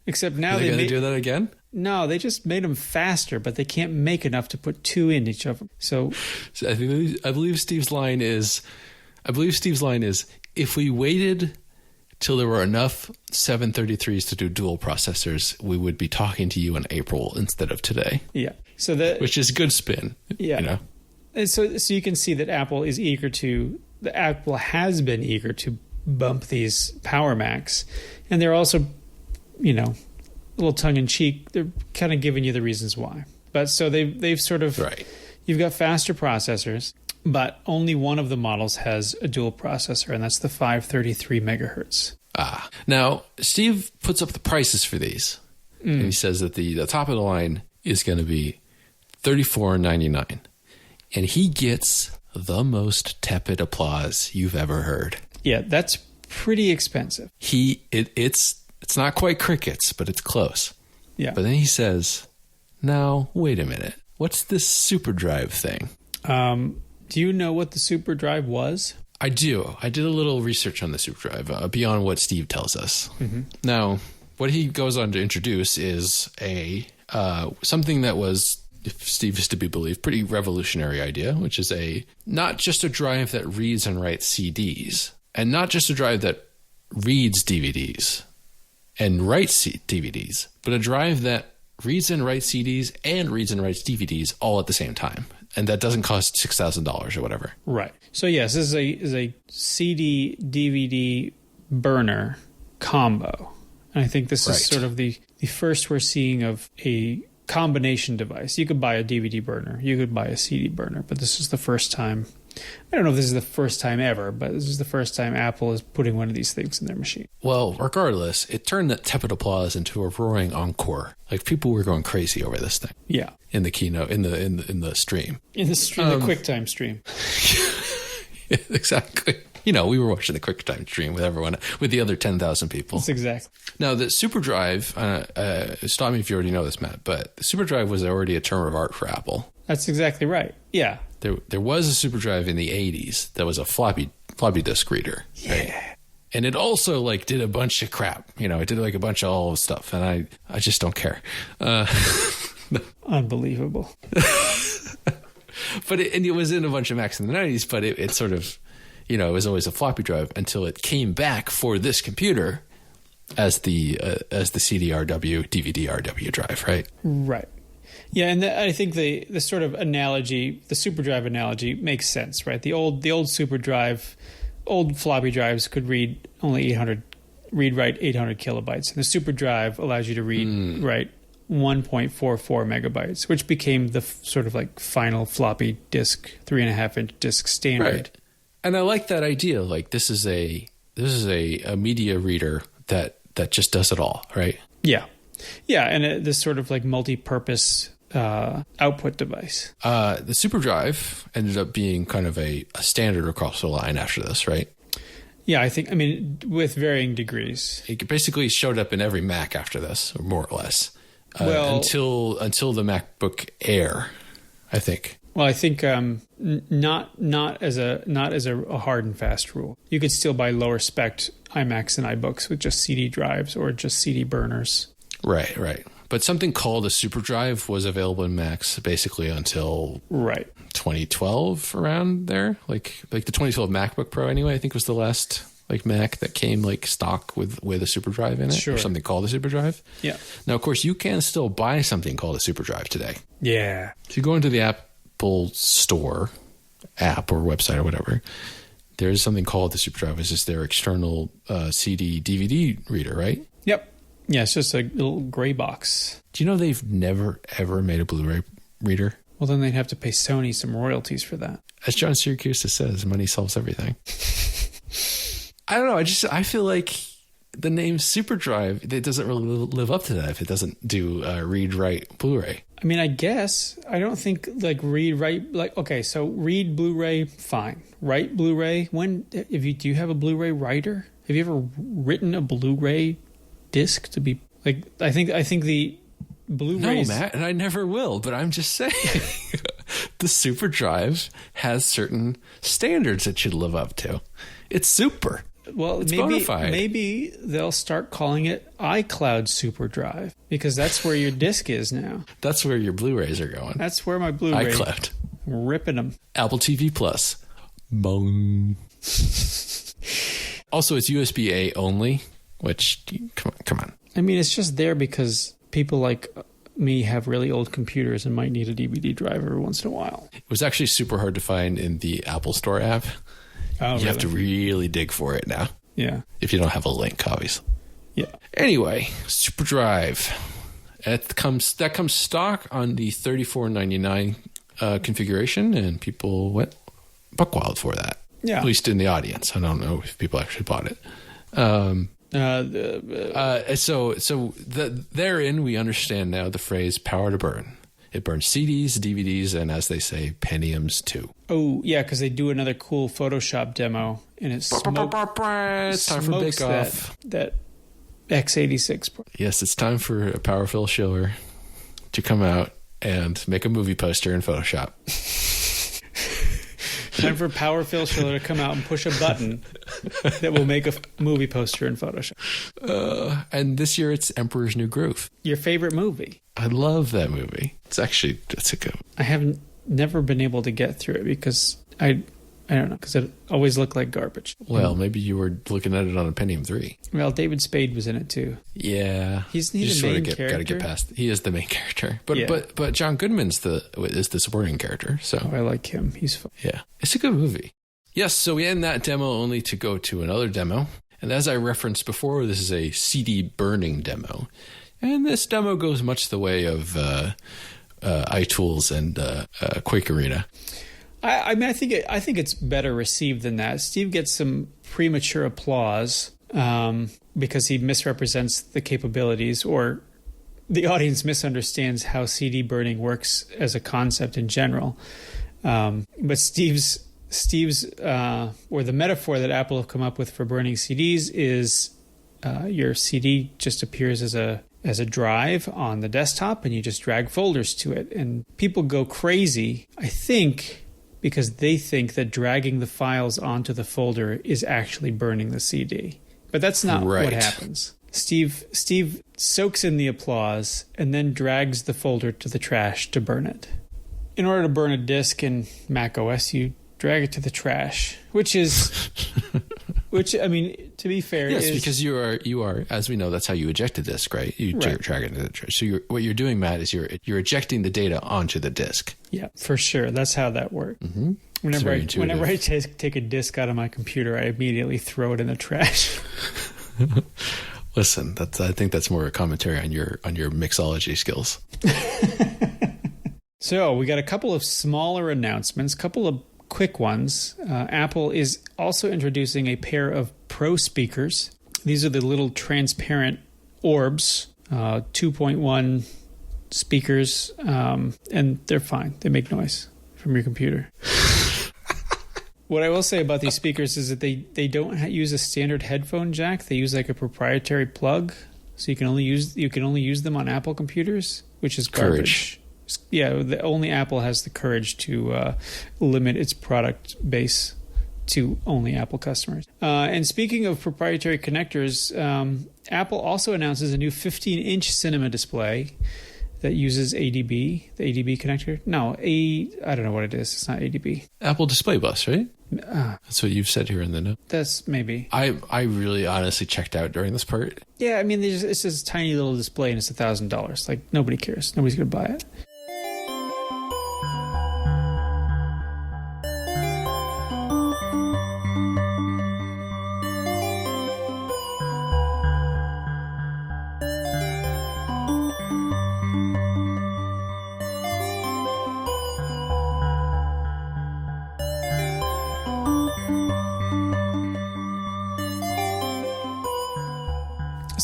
Speaker 3: Except now
Speaker 2: they're going to do that again?
Speaker 3: No, they just made them faster, but they can't make enough to put 2 in each of them. So
Speaker 2: I believe Steve's line is, if we waited till there were enough 733s to do dual processors, we would be talking to you in April instead of today.
Speaker 3: Yeah. Which is
Speaker 2: good spin.
Speaker 3: Yeah.
Speaker 2: You know?
Speaker 3: And so you can see that Apple has been eager to bump these Power Macs. And they're also, a little tongue in cheek. They're kind of giving you the reasons why. But so they've sort of,
Speaker 2: right.
Speaker 3: You've got faster processors, but only one of the models has a dual processor, and that's the 533 megahertz.
Speaker 2: Now Steve puts up the prices for these, and he says that the top of the line is going to be $34.99, and he gets the most tepid applause you've ever heard.
Speaker 3: Yeah, that's pretty expensive.
Speaker 2: It's not quite crickets, but it's close.
Speaker 3: Yeah.
Speaker 2: But then he says, "Now wait a minute, what's this SuperDrive thing?"
Speaker 3: Do you know what the SuperDrive was?
Speaker 2: I do. I did a little research on the SuperDrive beyond what Steve tells us.
Speaker 3: Mm-hmm.
Speaker 2: Now, what he goes on to introduce is something that was, if Steve is to be believed, pretty revolutionary idea, which is not just a drive that reads and writes CDs, and not just a drive that reads DVDs and writes DVDs, but a drive that reads and writes CDs and reads and writes DVDs all at the same time. And that doesn't cost $6,000 or whatever. Right.
Speaker 3: So yes, this is a CD DVD burner combo. And I think this is sort of the first we're seeing of a combination device. You could buy a DVD burner, you could buy a CD burner, but this is the first time. I don't know if this is the first time ever, but this is the first time Apple is putting one of these things in their machine.
Speaker 2: Well, regardless, it turned that tepid applause into a roaring encore. Like, people were going crazy over this thing.
Speaker 3: Yeah.
Speaker 2: In the keynote, in the stream.
Speaker 3: In the stream, the QuickTime stream.
Speaker 2: Exactly. We were watching the QuickTime stream with everyone, with the other 10,000 people.
Speaker 3: That's exactly.
Speaker 2: Now, the SuperDrive, stop me if you already know this, Matt, but the SuperDrive was already a term of art for Apple.
Speaker 3: That's exactly right. Yeah.
Speaker 2: There was a SuperDrive in the 80s that was a floppy disk reader.
Speaker 3: Yeah.
Speaker 2: Right? And it also did a bunch of crap. It did a bunch of all stuff, and I just don't care.
Speaker 3: Unbelievable.
Speaker 2: But it was in a bunch of Macs in the 90s, but it sort of, it was always a floppy drive until it came back for this computer as the CDRW, DVD-RW drive, right?
Speaker 3: Right. Yeah, and I think the sort of analogy, the SuperDrive analogy, makes sense, right? The old SuperDrive, old floppy drives could write 800 kilobytes, and the SuperDrive allows you to write 1.44 megabytes, which became the sort of final floppy disk, 3.5-inch disk standard. Right.
Speaker 2: And I like that idea. This is a media reader that just does it all, right?
Speaker 3: Yeah. Yeah, and this sort of multi-purpose output device.
Speaker 2: The SuperDrive ended up being kind of a standard across the line after this, right?
Speaker 3: Yeah, I mean, with varying degrees.
Speaker 2: It basically showed up in every Mac after this, or more or less, until the MacBook Air, I think.
Speaker 3: Well, I think not as a hard and fast rule. You could still buy lower spec iMacs and iBooks with just CD drives or just CD burners.
Speaker 2: Right. But something called a SuperDrive was available in Macs basically until 2012, around there. Like the 2012 MacBook Pro anyway, I think was the last Mac that came stock with a SuperDrive in it.
Speaker 3: Sure.
Speaker 2: Or something called a SuperDrive.
Speaker 3: Yeah.
Speaker 2: Now, of course, you can still buy something called a SuperDrive today.
Speaker 3: Yeah.
Speaker 2: If you go into the Apple Store app or website or whatever, there's something called the SuperDrive. It's just their external CD DVD reader, right?
Speaker 3: Yep. Yeah, it's just a little gray box.
Speaker 2: Do you know they've never, ever made a Blu-ray reader?
Speaker 3: Well, then they'd have to pay Sony some royalties for that.
Speaker 2: As John Syracuse says, money solves everything. I don't know. I feel like the name SuperDrive, it doesn't really live up to that if it doesn't do read, write, Blu-ray.
Speaker 3: I mean, I guess. I don't think like read, write, like, okay, so read Blu-ray, fine. Write Blu-ray. Do you have a Blu-ray writer? Have you ever written a Blu-ray disc to be like, I think the Blu-rays.
Speaker 2: No, Matt, and I never will, but I'm just saying the SuperDrive has certain standards it should live up to. It's super.
Speaker 3: Well,
Speaker 2: it's bonafide.
Speaker 3: Maybe they'll start calling it iCloud SuperDrive because that's where your disc is now.
Speaker 2: That's where your Blu-rays are going.
Speaker 3: That's where my Blu-ray.
Speaker 2: iCloud.
Speaker 3: I'm ripping them.
Speaker 2: Apple TV Plus. Bong. Also, it's USB-A only, which, come on.
Speaker 3: I mean, it's just there because people like me have really old computers and might need a DVD drive every once in a while.
Speaker 2: It was actually super hard to find in the Apple Store app.
Speaker 3: Oh,
Speaker 2: you have to really dig for it now.
Speaker 3: Yeah.
Speaker 2: If you don't have a link, obviously.
Speaker 3: Yeah.
Speaker 2: Anyway, SuperDrive. That comes stock on the $34.99 configuration, and people went buck wild for that.
Speaker 3: Yeah.
Speaker 2: At least in the audience. I don't know if people actually bought it. Therein we understand now the phrase "power to burn." It burns CDs, DVDs, and as they say, Pentiums too.
Speaker 3: Oh, yeah, because they do another cool Photoshop demo, and it
Speaker 2: It's time for Bake Off.
Speaker 3: That x86.
Speaker 2: Yes, it's time for a Power Phil Schiller to come out and make a movie poster in Photoshop.
Speaker 3: Time for Power Phil Schiller to come out and push a button that will make a movie poster in Photoshop.
Speaker 2: And this year it's Emperor's New Groove.
Speaker 3: Your favorite movie?
Speaker 2: I love that movie. It's a good.
Speaker 3: I haven't never been able to get through it because I don't know, because it always looked like garbage.
Speaker 2: Well, maybe you were looking at it on a Pentium 3.
Speaker 3: Well, David Spade was in it too.
Speaker 2: Yeah,
Speaker 3: he's the main character.
Speaker 2: Got to get past. He is the main character, but John Goodman's is the supporting character. So
Speaker 3: I like him. He's fun.
Speaker 2: Yeah, it's a good movie. Yes, so we end that demo only to go to another demo, and as I referenced before, this is a CD burning demo, and this demo goes much the way of iTools and Quake Arena.
Speaker 3: I mean, I think it's better received than that. Steve gets some premature applause because he misrepresents the capabilities, or the audience misunderstands how CD burning works as a concept in general. But Steve's or the metaphor that Apple have come up with for burning CDs is your CD just appears as a drive on the desktop, and you just drag folders to it, and people go crazy, I think, because they think that dragging the files onto the folder is actually burning the CD. But that's not what happens. Steve soaks in the applause and then drags the folder to the trash to burn it. In order to burn a disk in Mac OS, you drag it to the trash, which I mean, to be fair,
Speaker 2: yes, because you are, as we know, that's how you eject a disk, right? You drag it to the trash. So what you're doing, Matt, is you're ejecting the data onto the disk.
Speaker 3: Yeah, for sure. That's how that works. Mm-hmm. Whenever I take a disk out of my computer, I immediately throw it in the trash.
Speaker 2: Listen, I think that's more a commentary on your mixology skills.
Speaker 3: So we got a couple of smaller announcements, couple of quick ones. Apple is also introducing a pair of Pro speakers. These are the little transparent orbs, 2.1 speakers, and they're fine. They make noise from your computer. What I will say about these speakers is that they don't use a standard headphone jack. They use like a proprietary plug, so you can only use them on Apple computers, which is garbage. Yeah, only Apple has the courage to limit its product base to only Apple customers. And speaking of proprietary connectors, Apple also announces a new 15-inch cinema display that uses ADB, the ADB connector. No, I don't know what it is. It's not ADB.
Speaker 2: Apple Display Bus, right? That's what you've said here in the note.
Speaker 3: That's maybe.
Speaker 2: I really honestly checked out during this part.
Speaker 3: Yeah, I mean, it's this tiny little display and it's $1,000. Like, nobody cares. Nobody's going to buy it.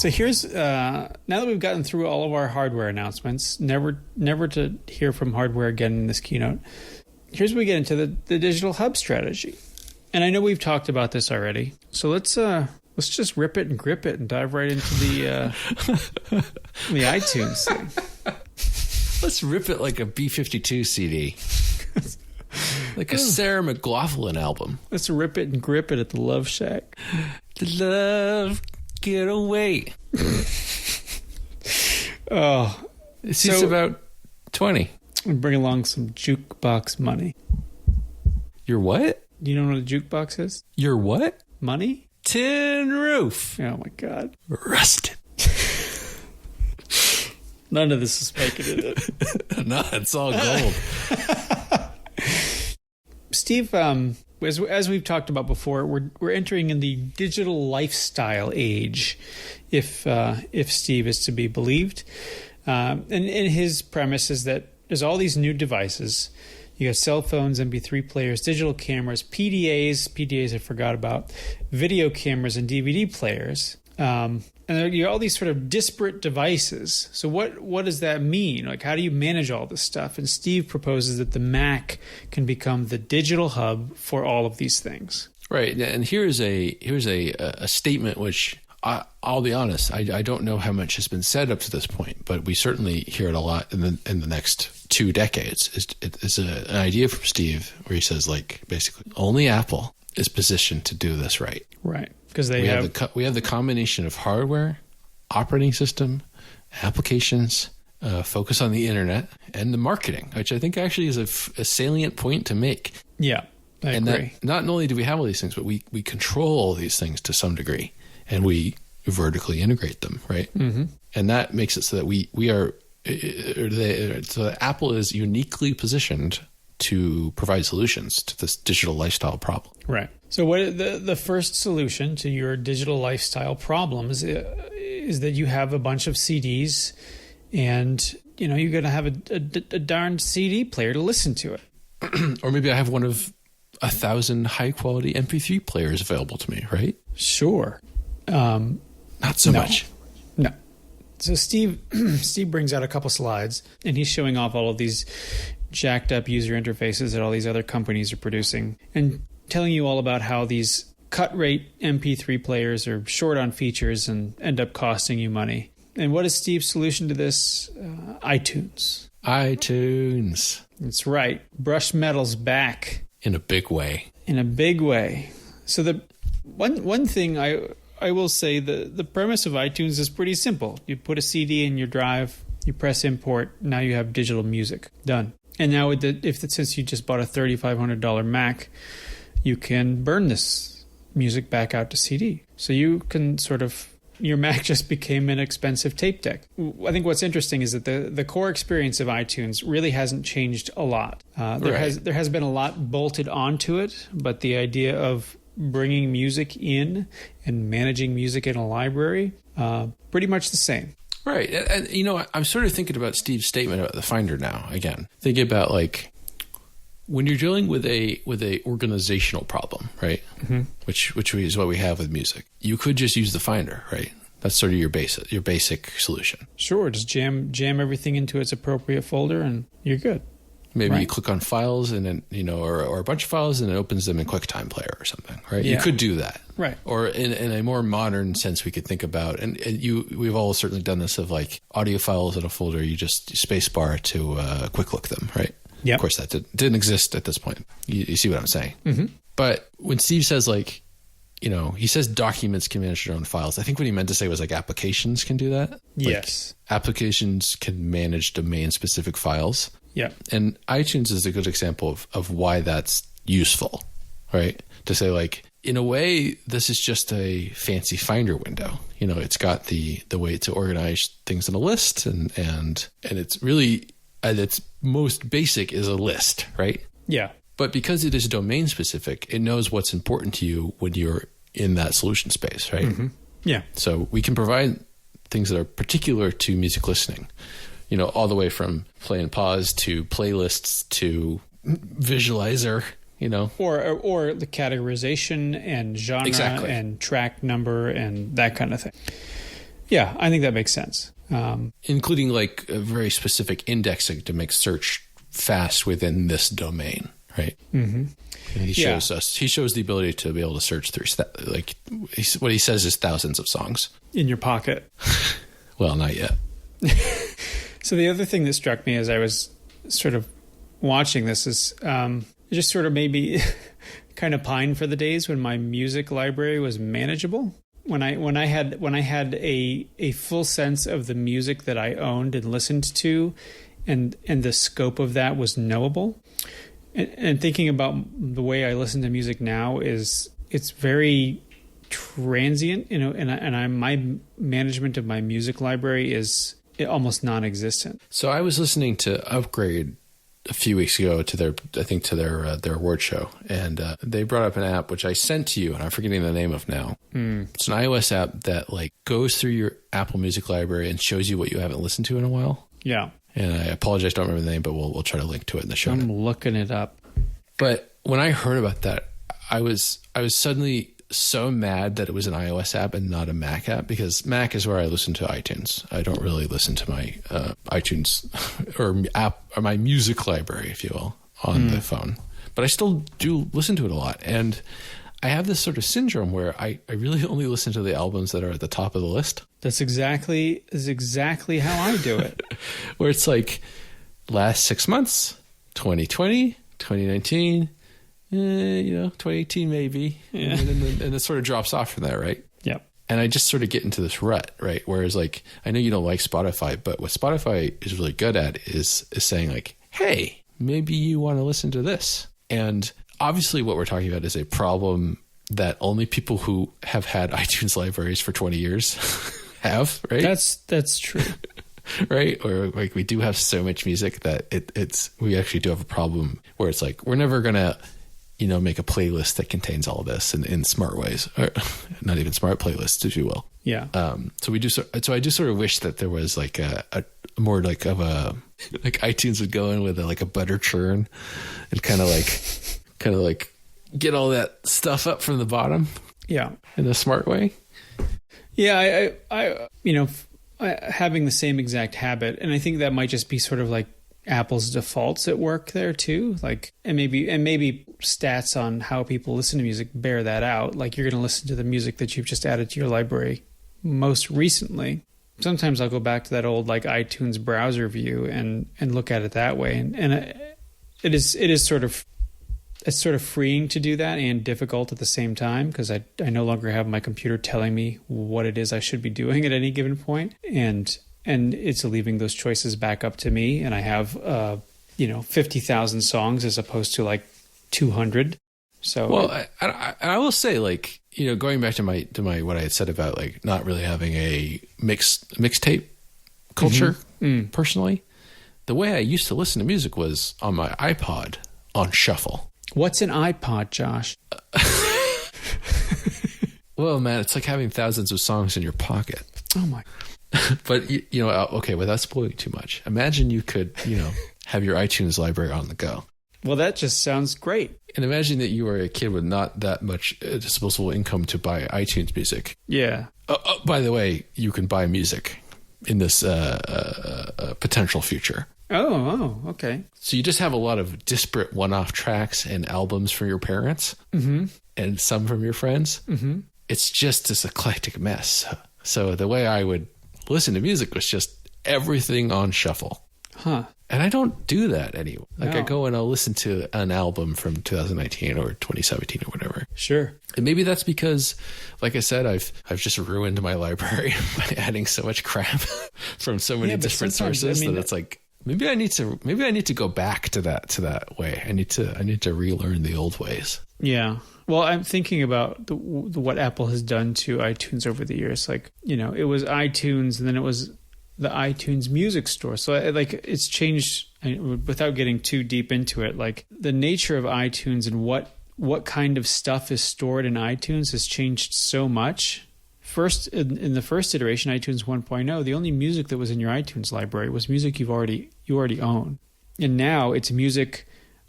Speaker 3: So here's now that we've gotten through all of our hardware announcements, never to hear from hardware again in this keynote. Here's where we get into the digital hub strategy. And I know we've talked about this already. So let's just rip it and grip it and dive right into the iTunes thing.
Speaker 2: Let's rip it like a B-52 CD. Like a Sarah McLachlan album.
Speaker 3: Let's rip it and grip it at the Love Shack.
Speaker 2: The love getaway.
Speaker 3: Oh.
Speaker 2: It's just about 20.
Speaker 3: Bring along some jukebox money.
Speaker 2: Your what?
Speaker 3: You don't know what a jukebox is?
Speaker 2: Your what?
Speaker 3: Money?
Speaker 2: Tin roof.
Speaker 3: Oh my God.
Speaker 2: Rusted.
Speaker 3: None of this is making it.
Speaker 2: No, it's all gold.
Speaker 3: Steve, as we've talked about before, we're entering in the digital lifestyle age, if Steve is to be believed. And his premise is that there's all these new devices. You got cell phones, MP3 players, digital cameras, PDAs I forgot about, video cameras and DVD players. And you got all these sort of disparate devices. So what does that mean? Like, how do you manage all this stuff? And Steve proposes that the Mac can become the digital hub for all of these things. Right.
Speaker 2: And here's a statement which I'll be honest, I don't know how much has been said up to this point, but we certainly hear it a lot in the next 2 decades. It's an idea from Steve where he says, like, basically only Apple is positioned to do this right.
Speaker 3: Right. Because we
Speaker 2: have the combination of hardware, operating system, applications, focus on the internet, and the marketing, which I think actually is a salient point to make.
Speaker 3: Yeah, I agree.
Speaker 2: That not only do we have all these things, but we control these things to some degree, and we vertically integrate them, right? Mm-hmm. And that makes it so that we are so that Apple is uniquely positioned to provide solutions to this digital lifestyle problem.
Speaker 3: Right. So what the first solution to your digital lifestyle problems is that you have a bunch of CDs, and you're going to have a darn CD player to listen to it.
Speaker 2: Or maybe I have one of 1,000 high quality MP3 players available to me, right?
Speaker 3: Sure.
Speaker 2: Not so much.
Speaker 3: No. So Steve brings out a couple slides, and he's showing off all of these jacked up user interfaces that all these other companies are producing, and telling you all about how these cut rate MP3 players are short on features and end up costing you money. And what is Steve's solution to this? iTunes.
Speaker 2: iTunes.
Speaker 3: That's right. Brush metal's back.
Speaker 2: In a big way.
Speaker 3: In a big way. So the one thing I will say, the premise of iTunes is pretty simple. You put a CD in your drive, you press import, now you have digital music. Done. And now since you just bought a $3,500 Mac, you can burn this music back out to CD. So you can your Mac just became an expensive tape deck. I think what's interesting is that the core experience of iTunes really hasn't changed a lot. There has been a lot bolted onto it, but the idea of bringing music in and managing music in a library, pretty much the same.
Speaker 2: Right. And, I'm sort of thinking about Steve's statement about the Finder now, again. Thinking about, like, when you're dealing with a organizational problem, right? Mm-hmm. Which is what we have with music. You could just use the Finder, right? That's sort of your basic solution.
Speaker 3: Sure. Just jam everything into its appropriate folder and you're good.
Speaker 2: Maybe you click on files and then, or a bunch of files and it opens them in QuickTime Player or something, right? Yeah. You could do that.
Speaker 3: Right.
Speaker 2: Or in a more modern sense, we could think about, and we've all certainly done this, of like audio files in a folder, you just spacebar to quick look them, right?
Speaker 3: Yeah.
Speaker 2: Of course, that didn't exist at this point. You see what I'm saying?
Speaker 3: Mm-hmm.
Speaker 2: But when Steve says, like, he says documents can manage their own files, I think what he meant to say was, like, applications can do that.
Speaker 3: Yes.
Speaker 2: Like, applications can manage domain-specific files.
Speaker 3: Yeah.
Speaker 2: And iTunes is a good example of why that's useful, right? To say, like, in a way, this is just a fancy Finder window. It's got the way to organize things in a list, and it's really, at its most basic, is a list, right?
Speaker 3: Yeah.
Speaker 2: But because it is domain specific, it knows what's important to you when you're in that solution space, right?
Speaker 3: Mm-hmm. Yeah.
Speaker 2: So we can provide things that are particular to music listening, all the way from play and pause to playlists to visualizer,
Speaker 3: Or the categorization and genre and track number and that kind of thing. Yeah, I think that makes sense.
Speaker 2: Including like a very specific indexing to make search fast within this domain, right? Mm-hmm. And he shows the ability to be able to search through, what he says is thousands of songs.
Speaker 3: In your pocket.
Speaker 2: Well, not yet.
Speaker 3: So the other thing that struck me as I was sort of watching this is it just sort of made me kind of pine for the days when my music library was manageable. When I had a full sense of the music that I owned and listened to, and the scope of that was knowable. And thinking about the way I listen to music now it's very transient, and my management of my music library is almost non-existent.
Speaker 2: So I was listening to Upgrade a few weeks ago to their award show, and they brought up an app which I sent to you, and I'm forgetting the name of now. It's an iOS app that like goes through your Apple Music library and shows you what you haven't listened to in a while.
Speaker 3: Yeah. And
Speaker 2: I apologize, don't remember the name, but we'll try to link to it in the show.
Speaker 3: I'm looking it up.
Speaker 2: But when I heard about that, I was suddenly so mad that it was an iOS app and not a Mac app, because Mac is where I listen to iTunes. I don't really listen to my iTunes or my music library, if you will, on the phone. But I still do listen to it a lot. And I have this sort of syndrome where I really only listen to the albums that are at the top of the list.
Speaker 3: That's exactly how I do it.
Speaker 2: Where it's like last 6 months, 2020, 2019, 2018 maybe. Yeah. And it sort of drops off from there, right?
Speaker 3: Yep.
Speaker 2: And I just sort of get into this rut, right? Whereas like, I know you don't like Spotify, but what Spotify is really good at is saying like, hey, maybe you want to listen to this. And obviously what we're talking about is a problem that only people who have had iTunes libraries for 20 years have, right?
Speaker 3: That's true.
Speaker 2: Right? Or like we do have so much music that we actually do have a problem where it's like, we're never going to, make a playlist that contains all of this in smart ways, or not even smart playlists, if you will.
Speaker 3: Yeah.
Speaker 2: So I do sort of wish that there was like a more like iTunes would go in with like a butter churn and kind of like get all that stuff up from the bottom.
Speaker 3: Yeah.
Speaker 2: In a smart way.
Speaker 3: Yeah. I having the same exact habit. And I think that might just be sort of like Apple's defaults at work there too. Like, and maybe stats on how people listen to music bear that out. Like you're going to listen to the music that you've just added to your library most recently. Sometimes I'll go back to that old like iTunes browser view and look at it that way. And it is sort of freeing to do that and difficult at the same time, because I no longer have my computer telling me what it is I should be doing at any given point. And it's leaving those choices back up to me. And I have, 50,000 songs as opposed to like 200. So,
Speaker 2: well, I will say, like, going back to my what I had said about like not really having a mixtape culture personally, the way I used to listen to music was on my iPod on shuffle.
Speaker 3: What's an iPod, Josh?
Speaker 2: Well, man, it's like having thousands of songs in your pocket.
Speaker 3: Oh my.
Speaker 2: But, okay, without spoiling too much, imagine you could, have your iTunes library on the go.
Speaker 3: Well, that just sounds great.
Speaker 2: And imagine that you were a kid with not that much disposable income to buy iTunes music.
Speaker 3: Yeah.
Speaker 2: By the way, you can buy music in this potential future.
Speaker 3: Oh, okay.
Speaker 2: So you just have a lot of disparate one-off tracks and albums from your parents and some from your friends. Mm-hmm. It's just this eclectic mess. So the way I would listen to music was just everything on shuffle.
Speaker 3: Huh.
Speaker 2: And I don't do that anymore. Like
Speaker 3: No.
Speaker 2: I go and I'll listen to an album from 2019 or 2017 or whatever.
Speaker 3: Sure.
Speaker 2: And maybe that's because, like I said, I've just ruined my library by adding so much crap from so many different sources that it's like maybe I need to go back to that way. I need to relearn the old ways.
Speaker 3: Yeah. Well, I'm thinking about what Apple has done to iTunes over the years. Like, it was iTunes, and then it was the iTunes Music Store. So, it's changed without getting too deep into it. Like, the nature of iTunes and what kind of stuff is stored in iTunes has changed so much. First, in the first iteration, iTunes 1.0, the only music that was in your iTunes library was music you already own, and now it's music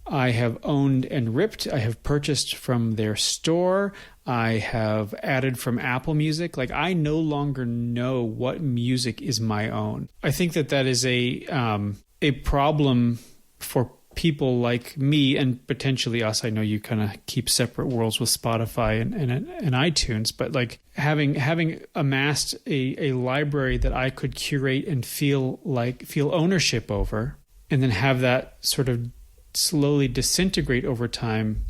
Speaker 3: I have owned and ripped. I have purchased from their store. I have added from Apple Music. Like, I no longer know what music is my own. I think that is a problem for people like me and potentially us. I know you kind of keep separate worlds with Spotify and iTunes, but like having amassed a library that I could curate and feel ownership over, and then have that sort of slowly disintegrate over time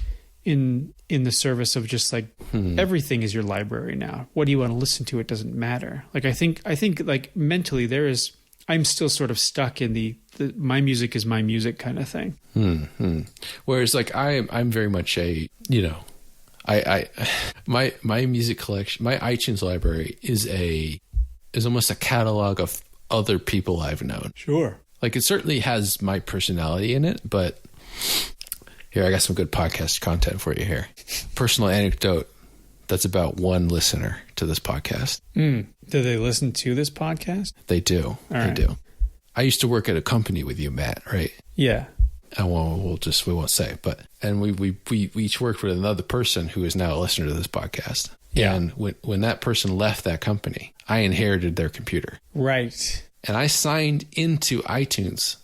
Speaker 3: in the service of just like everything is your library now. What do you want to listen to? It doesn't matter. Like I think like mentally I'm still sort of stuck in the my music is my music kind of thing.
Speaker 2: Whereas like I'm very much a, my music collection, my iTunes library is almost a catalog of other people I've known.
Speaker 3: Sure.
Speaker 2: Like it certainly has my personality in it, but here, I got some good podcast content for you here. Personal anecdote that's about one listener to this podcast.
Speaker 3: Do they listen to this podcast?
Speaker 2: They do. They do. I used to work at a company with you, Matt, right?
Speaker 3: Yeah.
Speaker 2: And we won't say, but, and we each worked with another person who is now a listener to this podcast.
Speaker 3: Yeah.
Speaker 2: And when that person left that company, I inherited their computer.
Speaker 3: Right.
Speaker 2: And I signed into iTunes,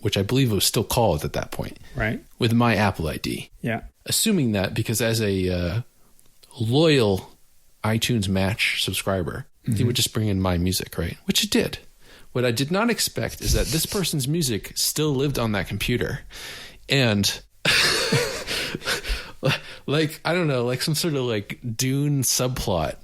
Speaker 2: which I believe it was still called at that point.
Speaker 3: Right.
Speaker 2: With my Apple ID.
Speaker 3: Yeah.
Speaker 2: Assuming that because as a loyal iTunes Match subscriber, he would just bring in my music, right? Which it did. What I did not expect is that this person's music still lived on that computer. And like, I don't know, like some sort of like Dune subplot,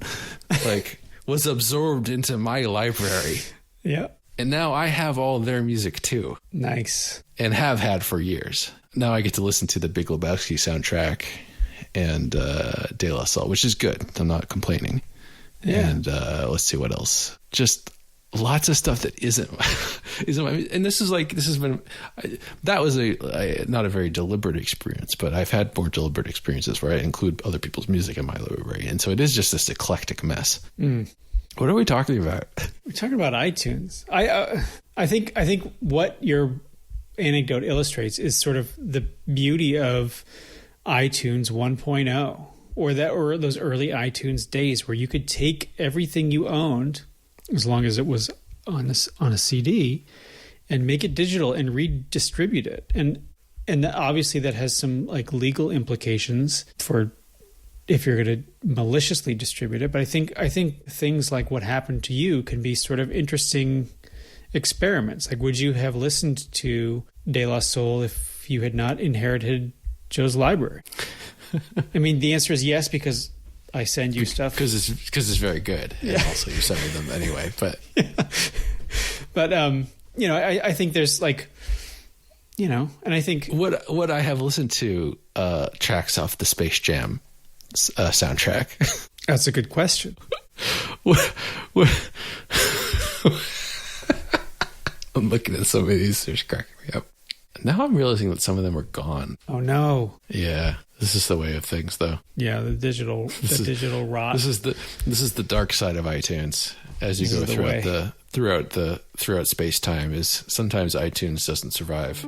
Speaker 2: like was absorbed into my library.
Speaker 3: Yeah.
Speaker 2: And now I have all their music too.
Speaker 3: Nice.
Speaker 2: And have had for years. Now I get to listen to the Big Lebowski soundtrack and De La Salle, which is good. I'm not complaining. Yeah. And let's see what else. Just lots of stuff that isn't my, and this has been, that was not a very deliberate experience, but I've had more deliberate experiences where I include other people's music in my library. And so it is just this eclectic mess. What are we talking about?
Speaker 3: We're talking about iTunes. I think what your anecdote illustrates is sort of the beauty of iTunes 1.0 or those early iTunes days where you could take everything you owned, as long as it was on a CD, and make it digital and redistribute it. And obviously that has some like legal implications for if you're going to maliciously distribute it. But I think things like what happened to you can be sort of interesting experiments. Like, would you have listened to De La Soul if you had not inherited Joe's library? I mean, the answer is yes, because I send you stuff. Because
Speaker 2: it's very good. Yeah. And also you send me them anyway. But,
Speaker 3: but I think there's like, and I think
Speaker 2: what I have listened to tracks off the Space Jam soundtrack.
Speaker 3: That's a good question.
Speaker 2: I'm looking at some of these. They're cracking me up. Now I'm realizing that some of them are gone.
Speaker 3: Oh no.
Speaker 2: Yeah. This is the way of things, though.
Speaker 3: Yeah, the digital rot.
Speaker 2: This is the dark side of iTunes as you go throughout space time. Is sometimes iTunes doesn't survive.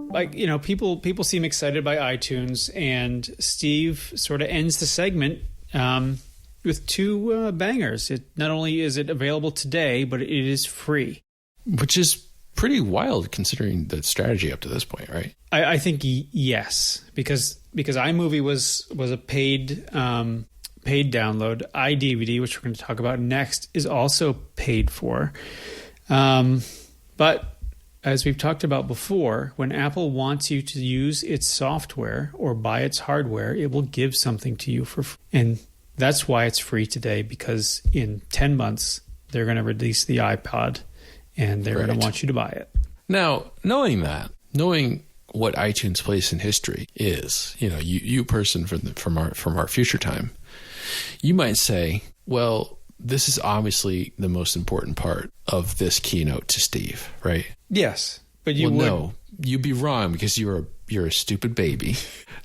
Speaker 3: Like, people seem excited by iTunes, and Steve sort of ends the segment with two bangers. Not only is it available today, but it is free.
Speaker 2: Which is pretty wild considering the strategy up to this point, right?
Speaker 3: I think yes, because iMovie was a paid download. iDVD, which we're going to talk about next, is also paid for. But as we've talked about before, when Apple wants you to use its software or buy its hardware, it will give something to you for free. And that's why it's free today, because in 10 months, they're going to release the iPod and they're going to want you to buy it.
Speaker 2: Now, knowing what iTunes' place in history is, you person from our future time, you might say, well, this is obviously the most important part of this keynote to Steve, right?
Speaker 3: Yes, but
Speaker 2: no, you'd be wrong because you're a stupid baby.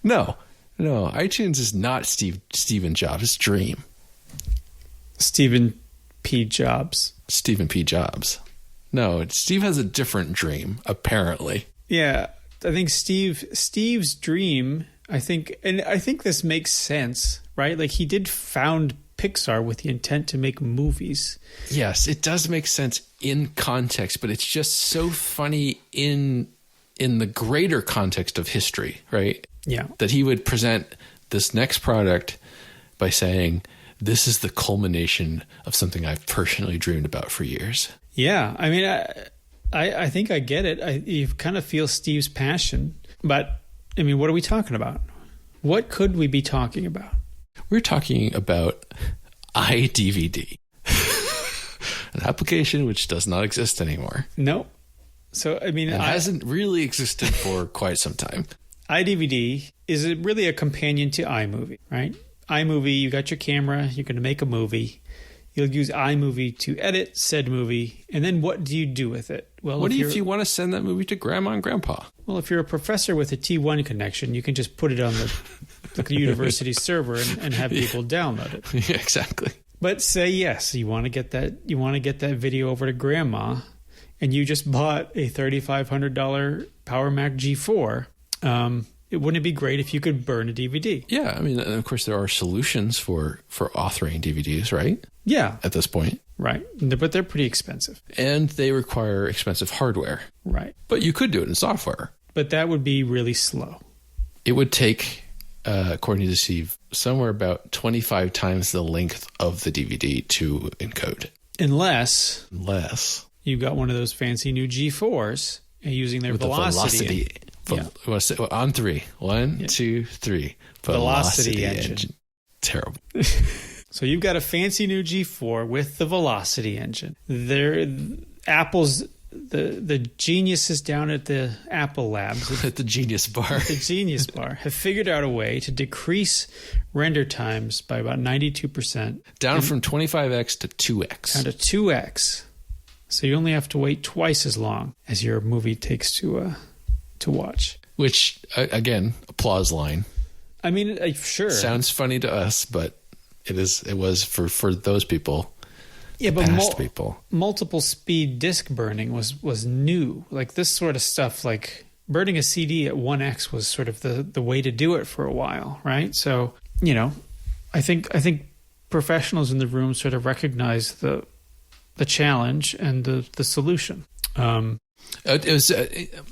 Speaker 2: No, iTunes is not Stephen Jobs' dream.
Speaker 3: Stephen P. Jobs.
Speaker 2: Stephen P. Jobs. No, Steve has a different dream, apparently.
Speaker 3: Yeah, I think Steve's dream, I think this makes sense, right? Like, he did found Pixar with the intent to make movies.
Speaker 2: Yes, it does make sense in context, but it's just so funny in the greater context of history, right?
Speaker 3: Yeah.
Speaker 2: That he would present this next product by saying, this is the culmination of something I've personally dreamed about for years.
Speaker 3: Yeah, I mean, I think I get it. You kind of feel Steve's passion, but I mean, what are we talking about? What could we be talking about?
Speaker 2: We're talking about iDVD, an application which does not exist anymore.
Speaker 3: No. So, I mean,
Speaker 2: it hasn't really existed for quite some time.
Speaker 3: iDVD is really a companion to iMovie, right? iMovie, you got your camera, you're going to make a movie. You'll use iMovie to edit said movie, and then what do you do with it? Well,
Speaker 2: what if you want to send that movie to grandma and grandpa?
Speaker 3: Well, if you're a professor with a T1 connection, you can just put it on the university server and have people download it.
Speaker 2: Yeah, exactly.
Speaker 3: But say yes, you want to get that video over to grandma, and you just bought a $3,500 PowerMac G4. Wouldn't it be great if you could burn a DVD?
Speaker 2: Yeah, I mean, of course, there are solutions for authoring DVDs, right?
Speaker 3: Yeah.
Speaker 2: At this point.
Speaker 3: Right. But they're pretty expensive.
Speaker 2: And they require expensive hardware.
Speaker 3: Right.
Speaker 2: But you could do it in software.
Speaker 3: But that would be really slow.
Speaker 2: It would take, according to Steve, somewhere about 25 times the length of the DVD to encode. Unless
Speaker 3: you got one of those fancy new G4s and using their velocity.
Speaker 2: On three. One, 2, 3.
Speaker 3: Velocity engine.
Speaker 2: Terrible.
Speaker 3: So you've got a fancy new G4 with the velocity engine. Apple's the geniuses down at the Apple Labs
Speaker 2: at the Genius Bar.
Speaker 3: The Genius Bar have figured out a way to decrease render times by about 92%.
Speaker 2: Down from 25x to 2x.
Speaker 3: Down to 2x. So you only have to wait twice as long as your movie takes to watch.
Speaker 2: Which, again, applause line.
Speaker 3: I mean, sure.
Speaker 2: Sounds funny to us, but it was for those people.
Speaker 3: Yeah, but
Speaker 2: past people.
Speaker 3: Multiple speed disc burning was new. Like this sort of stuff, like burning a CD at 1x was sort of the way to do it for a while, right? So, I think professionals in the room sort of recognize the challenge and the solution.
Speaker 2: It was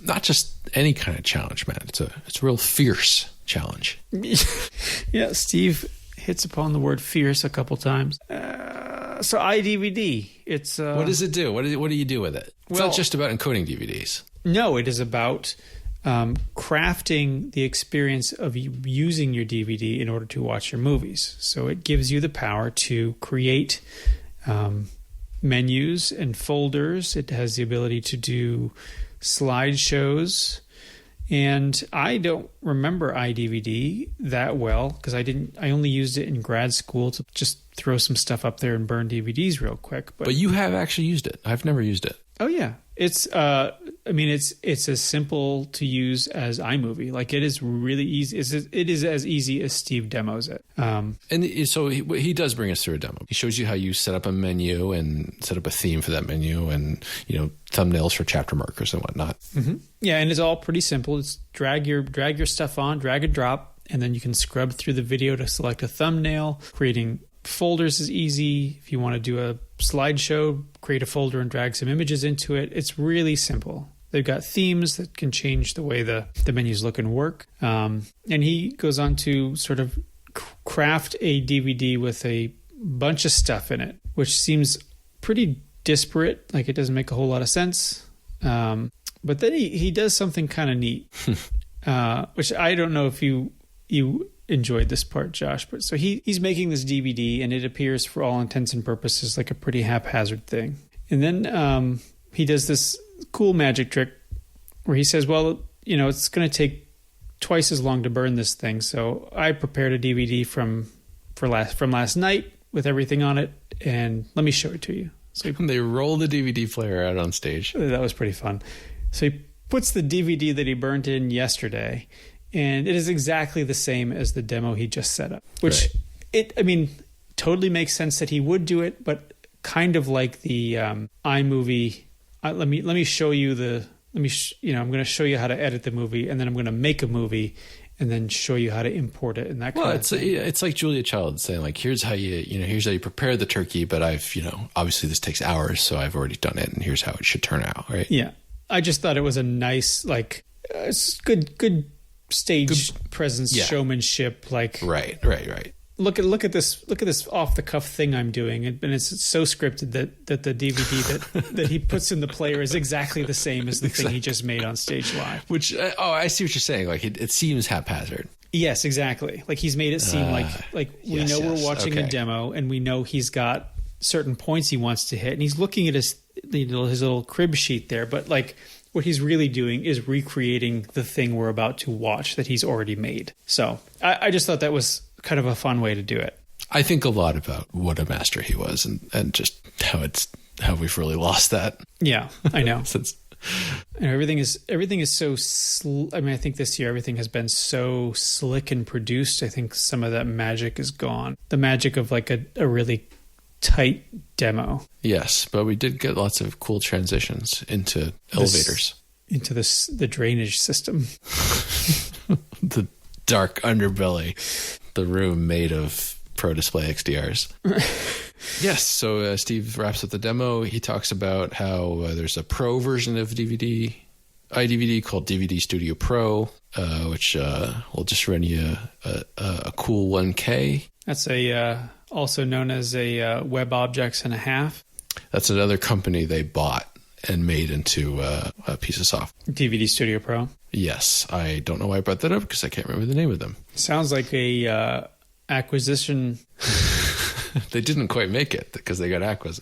Speaker 2: not just any kind of challenge, man. It's a real fierce challenge.
Speaker 3: Yeah, Steve hits upon the word fierce a couple times. So iDVD, it's...
Speaker 2: what does it do? What do you do with it? It's not just about encoding DVDs.
Speaker 3: No, it is about crafting the experience of using your DVD in order to watch your movies. So it gives you the power to create menus and folders. It has the ability to do slideshows. And I don't remember iDVD that well because I only used it in grad school to just throw some stuff up there and burn DVDs real quick. But
Speaker 2: you have actually used it. I've never used it.
Speaker 3: Oh yeah. It's it's as simple to use as iMovie. Like it is really easy. It is as easy as Steve demos it.
Speaker 2: And so he does bring us through a demo. He shows you how you set up a menu and set up a theme for that menu, and thumbnails for chapter markers and whatnot.
Speaker 3: Mm-hmm. Yeah, and it's all pretty simple. It's drag your stuff on, drag and drop, and then you can scrub through the video to select a thumbnail. Creating folders is easy. If you want to do a slideshow, create a folder and drag some images into it. It's really simple. They've got themes that can change the way the menus look and work. And he goes on to sort of craft a DVD with a bunch of stuff in it, which seems pretty disparate. Like it doesn't make a whole lot of sense. But then he does something kind of neat, which I don't know if you enjoyed this part, Josh, but so he's making this DVD and it appears for all intents and purposes like a pretty haphazard thing. And then he does this cool magic trick where he says, well, it's going to take twice as long to burn this thing. So I prepared a DVD from last night with everything on it, and let me show it to you. So
Speaker 2: they roll the DVD player out on stage.
Speaker 3: That was pretty fun. So he puts the DVD that he burnt in yesterday, and it is exactly the same as the demo he just set up, which totally makes sense that he would do it, but kind of like the iMovie. Let me show you I'm going to show you how to edit the movie, and then I'm going to make a movie, and then show you how to import it. And that kind of thing.
Speaker 2: It's like Julia Child saying, like, here's how you prepare the turkey, but I've, obviously this takes hours, so I've already done it, and here's how it should turn out, right?
Speaker 3: Yeah. I just thought it was a nice, like, good stage presence, showmanship, like.
Speaker 2: Right.
Speaker 3: Look at this off the cuff thing I'm doing, and it's so scripted that the DVD that he puts in the player is exactly the same as the thing he just made on stage live.
Speaker 2: Which I see what you're saying. Like it seems haphazard.
Speaker 3: Yes, exactly. Like he's made it seem like we know we're watching a demo, and we know he's got certain points he wants to hit, and he's looking at his little crib sheet there, but like what he's really doing is recreating the thing we're about to watch that he's already made. So I just thought that was kind of a fun way to do it.
Speaker 2: I think a lot about what a master he was, and just how we've really lost that.
Speaker 3: Yeah, I know.
Speaker 2: Since
Speaker 3: everything is so. I think this year everything has been so slick and produced. I think some of that magic is gone. The magic of like a really tight demo.
Speaker 2: Yes, but we did get lots of cool transitions into elevators,
Speaker 3: into the drainage system,
Speaker 2: the dark underbelly. The room made of Pro Display XDRs. Yes, so Steve wraps up the demo. He talks about how there's a pro version of iDVD called DVD Studio Pro, which will just run you a cool 1K.
Speaker 3: That's also known as a Web Objects and a half.
Speaker 2: That's another company they bought and made into a piece of software.
Speaker 3: DVD Studio Pro.
Speaker 2: Yes, I don't know why I brought that up because I can't remember the name of them.
Speaker 3: Sounds like a acquisition.
Speaker 2: They didn't quite make it because they got acquisized.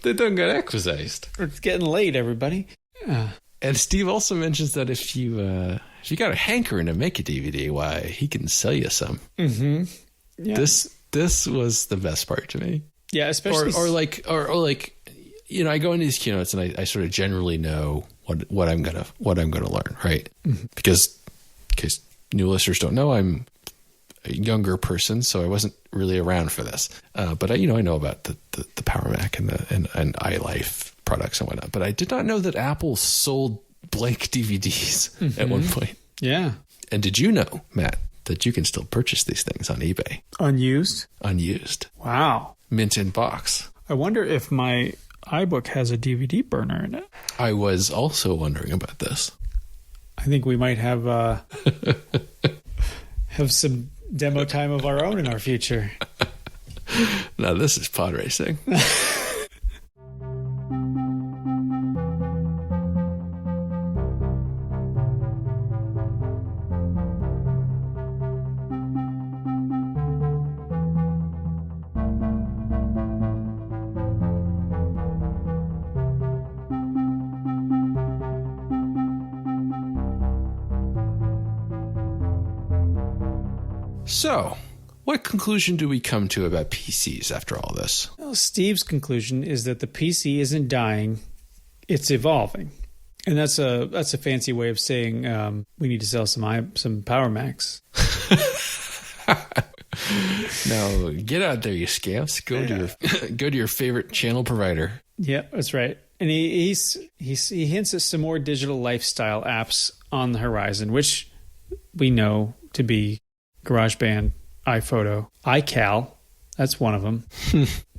Speaker 2: They don't get acquisized.
Speaker 3: It's getting late, everybody.
Speaker 2: And Steve also mentions that if you got a hankering to make a DVD, why he can sell you some.
Speaker 3: Mm-hmm. Yeah.
Speaker 2: This was the best part to me.
Speaker 3: Yeah, especially
Speaker 2: or like I go into these keynotes and I sort of generally know what I'm gonna learn, right? Mm-hmm. Because in case new listeners don't know, I'm a younger person, so I wasn't really around for this. But I know about the Power Mac and iLife products and whatnot. But I did not know that Apple sold blank DVDs at one point.
Speaker 3: Yeah.
Speaker 2: And did you know, Matt, that you can still purchase these things on eBay? Unused.
Speaker 3: Wow.
Speaker 2: Mint in box.
Speaker 3: I wonder if my iBook has a DVD burner in it.
Speaker 2: I was also wondering about this.
Speaker 3: I think we might have some demo time of our own in our future.
Speaker 2: Now this is pod racing. So, what conclusion do we come to about PCs after all this?
Speaker 3: Well, Steve's conclusion is that the PC isn't dying, it's evolving. And that's a fancy way of saying we need to sell some Power Macs.
Speaker 2: Now, get out there, you scamps. Go to your favorite channel provider.
Speaker 3: Yeah, that's right. And he hints at some more digital lifestyle apps on the horizon, which we know to be GarageBand, iPhoto, iCal. That's one of them.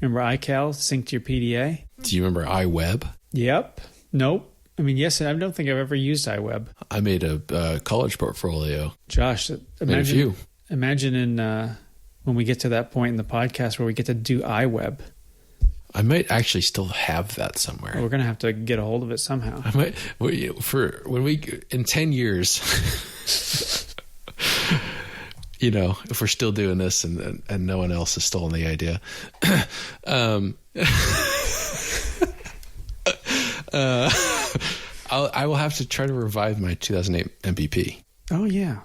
Speaker 3: Remember iCal? Sync to your PDA?
Speaker 2: Do you remember iWeb?
Speaker 3: Yep. Nope. I mean, yes, I don't think I've ever used iWeb.
Speaker 2: I made a college portfolio.
Speaker 3: Josh, imagine when we get to that point in the podcast where we get to do iWeb.
Speaker 2: I might actually still have that somewhere.
Speaker 3: We're going to have to get a hold of it somehow.
Speaker 2: I might, in 10 years, if we're still doing this and no one else has stolen the idea, I will have to try to revive my 2008 MVP.
Speaker 3: Oh, yeah.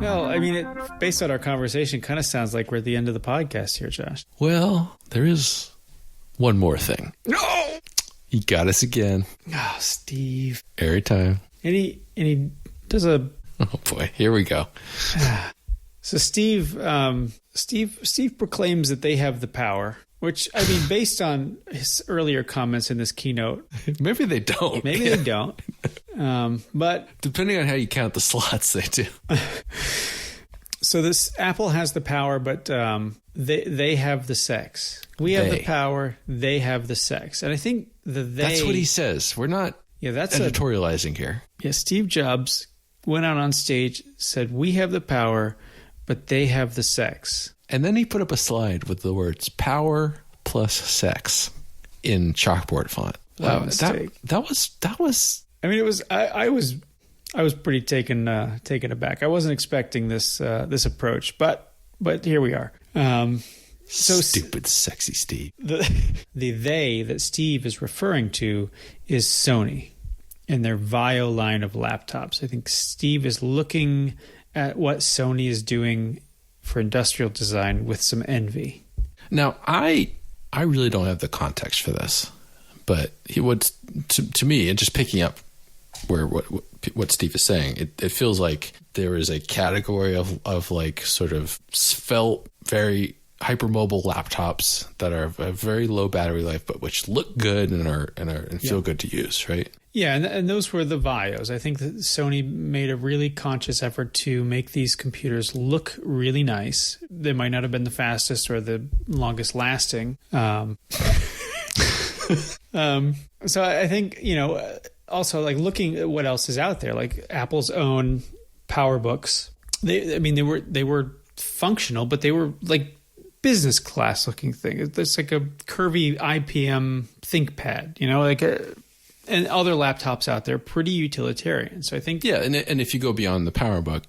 Speaker 3: Well, I mean, based on our conversation, kind of sounds like we're at the end of the podcast here, Josh.
Speaker 2: Well, there is one more thing.
Speaker 3: No!
Speaker 2: He got us again.
Speaker 3: Oh, Steve.
Speaker 2: Every time.
Speaker 3: And he does a...
Speaker 2: Oh, boy. Here we go.
Speaker 3: So Steve proclaims that they have the power, which, I mean, based on his earlier comments in this keynote...
Speaker 2: Maybe they don't.
Speaker 3: Maybe they don't. But...
Speaker 2: Depending on how you count the slots, they do.
Speaker 3: So this Apple has the power, but they have the sex. We have the power. They have the sex. And I think that's
Speaker 2: what he says. We're not editorializing here.
Speaker 3: Yeah, Steve Jobs went out on stage, said, we have the power, but they have the sex.
Speaker 2: And then he put up a slide with the words power plus sex in chalkboard font. That was. I mean,
Speaker 3: it was. I was pretty taken aback. I wasn't expecting this approach, but here we are.
Speaker 2: So stupid, sexy Steve.
Speaker 3: The they that Steve is referring to is Sony and their Vio line of laptops. I think Steve is looking at what Sony is doing for industrial design with some envy.
Speaker 2: Now, I really don't have the context for this, but to me, and just picking up where what Steve is saying, it feels like there is a category of like sort of svelte, very hypermobile laptops that are a very low battery life, but which look good and feel good to use, right?
Speaker 3: Yeah, and those were the Vios. I think that Sony made a really conscious effort to make these computers look really nice. They might not have been the fastest or the longest lasting. So I think, also like looking at what else is out there, like Apple's own PowerBooks. They were functional, but they were like business class looking thing. It's like a curvy IPM ThinkPad, and other laptops out there, pretty utilitarian. So I think...
Speaker 2: Yeah, and if you go beyond the PowerBook,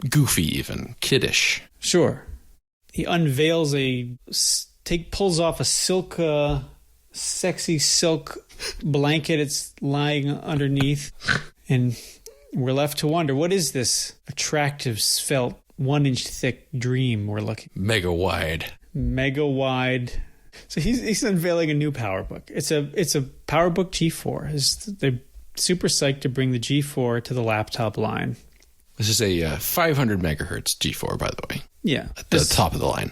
Speaker 2: goofy even, kiddish.
Speaker 3: Sure. He unveils pulls off a sexy silk blanket it's lying underneath, and we're left to wonder, what is this attractive, svelte, 1-inch thick dream we're looking... Mega wide. So he's unveiling a new PowerBook. It's a PowerBook G4. They're super psyched to bring the G4 to the laptop line.
Speaker 2: This is a 500 megahertz G4, by the way.
Speaker 3: Yeah,
Speaker 2: at the top of the line.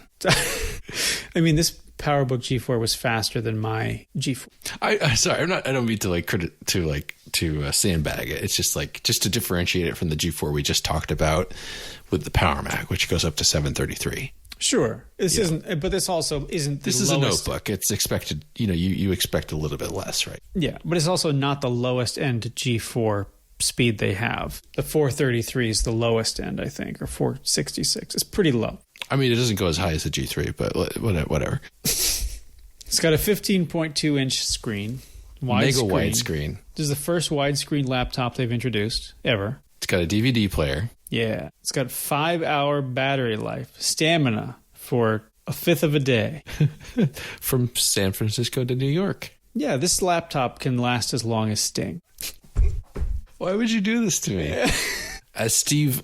Speaker 3: I mean, this PowerBook G4 was faster than my G4.
Speaker 2: Sorry, I don't mean to sandbag it. It's just to differentiate it from the G4 we just talked about with the Power Mac, which goes up to 733.
Speaker 3: Sure. This isn't, but this also isn't the
Speaker 2: lowest. This is a notebook. It's expected, you expect a little bit less, right?
Speaker 3: Yeah, but it's also not the lowest end G4 speed they have. The 433 is the lowest end, I think, or 466. It's pretty low.
Speaker 2: I mean, it doesn't go as high as the G3, but whatever.
Speaker 3: It's got a 15.2-inch screen.
Speaker 2: Wide screen.
Speaker 3: This is the first widescreen laptop they've introduced ever.
Speaker 2: It's got a DVD player.
Speaker 3: Yeah. It's got 5-hour battery life. Stamina for a fifth of a day.
Speaker 2: From San Francisco to New York.
Speaker 3: Yeah, this laptop can last as long as Sting.
Speaker 2: Why would you do this to me? As Steve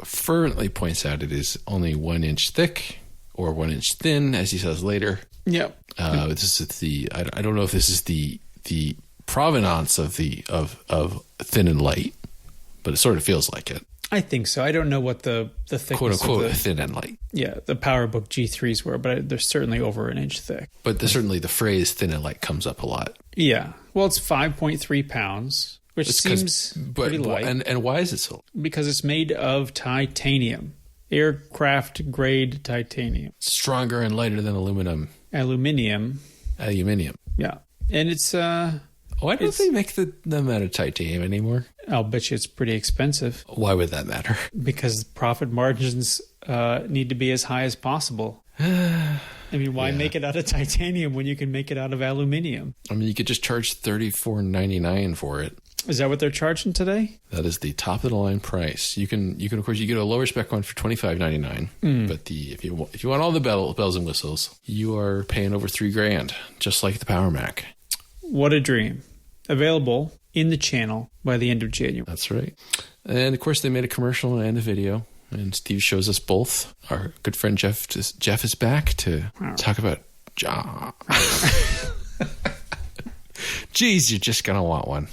Speaker 2: fervently points out, it is only 1 inch thick or 1 inch thin, as he says later.
Speaker 3: Yep.
Speaker 2: This is I don't know if this is the provenance of thin and light, but it sort of feels like it.
Speaker 3: I think so. I don't know what the thickness
Speaker 2: quote unquote
Speaker 3: of
Speaker 2: thin and light.
Speaker 3: Yeah, the PowerBook G3s were, but they're certainly over 1 inch thick.
Speaker 2: But certainly the phrase thin and light comes up a lot.
Speaker 3: Yeah. Well, it's 5.3 pounds, which seems pretty light.
Speaker 2: And why is it so?
Speaker 3: Because it's made of titanium, aircraft grade titanium.
Speaker 2: Stronger and lighter than aluminum.
Speaker 3: Aluminium. Yeah. And it's
Speaker 2: why don't they make them out of titanium anymore?
Speaker 3: I'll bet you it's pretty expensive.
Speaker 2: Why would that matter?
Speaker 3: Because profit margins need to be as high as possible. I mean, why make it out of titanium when you can make it out of aluminium?
Speaker 2: I mean, you could just charge $34.99 for it.
Speaker 3: Is that what they're charging today?
Speaker 2: That is the top of the line price. You can of course you get a lower spec one for $25.99. But if you want all the bells and whistles, you are paying over $3,000, just like the Power Mac.
Speaker 3: What a dream! Available in the channel by the end of January.
Speaker 2: That's right. And of course, they made a commercial and a video. And Steve shows us both. Our good friend Jeff is back to talk about John. Geez, you're just gonna want one.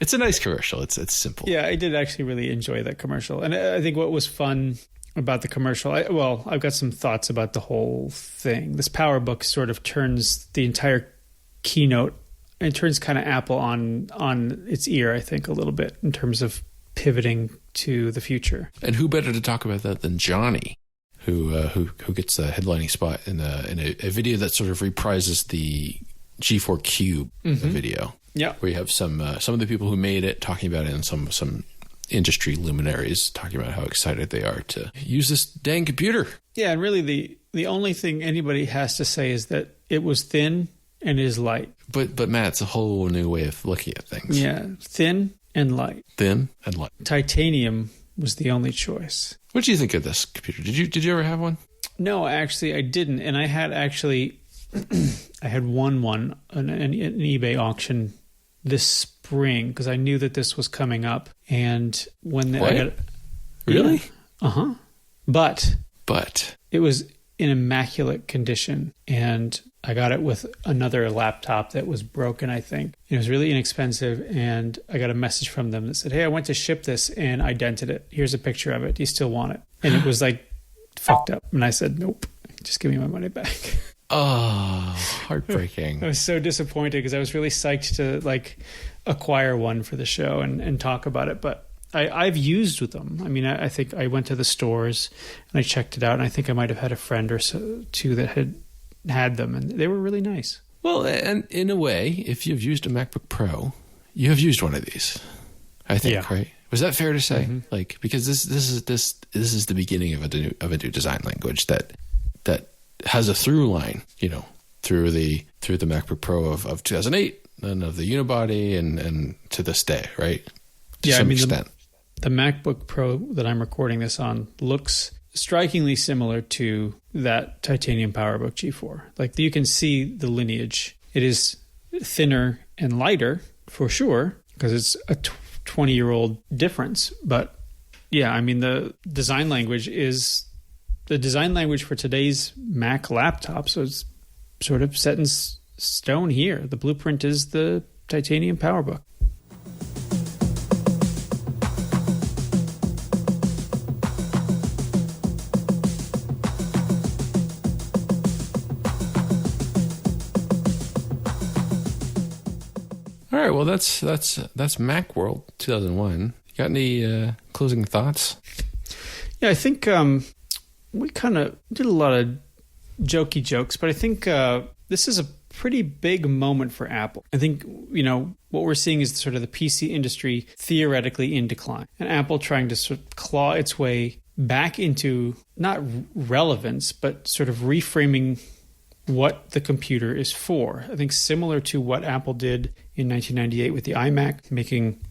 Speaker 2: It's a nice commercial. It's simple.
Speaker 3: Yeah, I did actually really enjoy that commercial, and I think what was fun about the commercial. I've got some thoughts about the whole thing. This PowerBook sort of turns the entire keynote. It turns kind of Apple on its ear, I think, a little bit in terms of pivoting to the future.
Speaker 2: And who better to talk about that than Johnny, who gets the headlining spot in a video that sort of reprises the G4 Cube video.
Speaker 3: Yeah,
Speaker 2: where you have some of the people who made it talking about it, and some industry luminaries talking about how excited they are to use this dang computer.
Speaker 3: Yeah, and really the only thing anybody has to say is that it was thin and is light.
Speaker 2: But Matt, it's a whole new way of looking at things.
Speaker 3: Yeah, thin and light.
Speaker 2: Thin and light.
Speaker 3: Titanium was the only choice.
Speaker 2: What do you think of this computer? Did you ever have one?
Speaker 3: No, actually, I didn't. And I had actually, I had won one on an eBay auction this spring because I knew that this was coming up. And when I got,
Speaker 2: really?
Speaker 3: Yeah, But it was in immaculate condition, and I got it with another laptop that was broken, I think. It was really inexpensive, and I got a message from them that said, hey, I went to ship this, and I dented it. Here's a picture of it. Do you still want it? And it was like fucked up. And I said, nope, just give me my money back.
Speaker 2: Oh, heartbreaking.
Speaker 3: I was so disappointed because I was really psyched to acquire one for the show and talk about it. But I've used with them. I mean, I think I went to the stores and I checked it out, and I think I might have had a friend or two that had them, and they were really nice.
Speaker 2: Well, and in a way, if you've used a MacBook Pro, you have used one of these, I think, right? Was that fair to say? Mm-hmm. Because this is the beginning of a new design language that has a through line, through the MacBook Pro of 2008 and of the unibody and to this day, right? To some extent.
Speaker 3: The MacBook Pro that I'm recording this on looks strikingly similar to that Titanium PowerBook G4. You can see the lineage. It is thinner and lighter for sure because it's a 20-year-old difference. But yeah, I mean, the design language is the design language for today's Mac laptop. So it's sort of set in stone here. The blueprint is the Titanium PowerBook.
Speaker 2: All right, well, that's Macworld 2001. You got any closing thoughts?
Speaker 3: Yeah, I think we kind of did a lot of jokey jokes, but I think this is a pretty big moment for Apple. I think, what we're seeing is sort of the PC industry theoretically in decline, and Apple trying to sort of claw its way back into not relevance, but sort of reframing what the computer is for. I think similar to what Apple did in 1998 with the iMac, making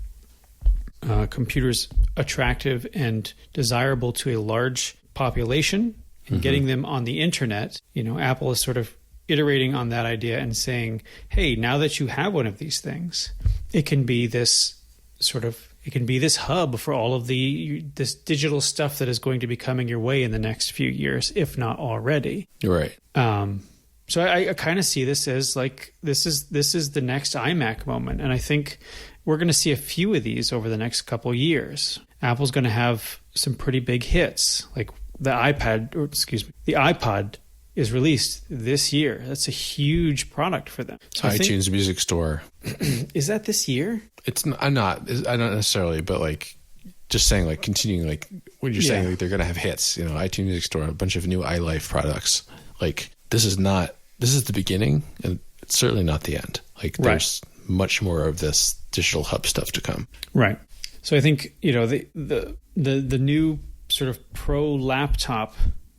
Speaker 3: computers attractive and desirable to a large population and getting them on the internet. Apple is sort of iterating on that idea and saying, hey, now that you have one of these things, it can be this hub for all of this digital stuff that is going to be coming your way in the next few years, if not already.
Speaker 2: Right.
Speaker 3: So I kind of see this as this is the next iMac moment, and I think we're going to see a few of these over the next couple years. Apple's going to have some pretty big hits, like the iPod is released this year. That's a huge product for them. So
Speaker 2: iTunes Music Store.
Speaker 3: Is that this year?
Speaker 2: It's not. I don't necessarily, but just saying, continuing, what you're saying, they're going to have hits. iTunes Music Store, a bunch of new iLife products. This is the beginning, and it's certainly not the end. There's much more of this digital hub stuff to come.
Speaker 3: Right. So I think the new sort of pro laptop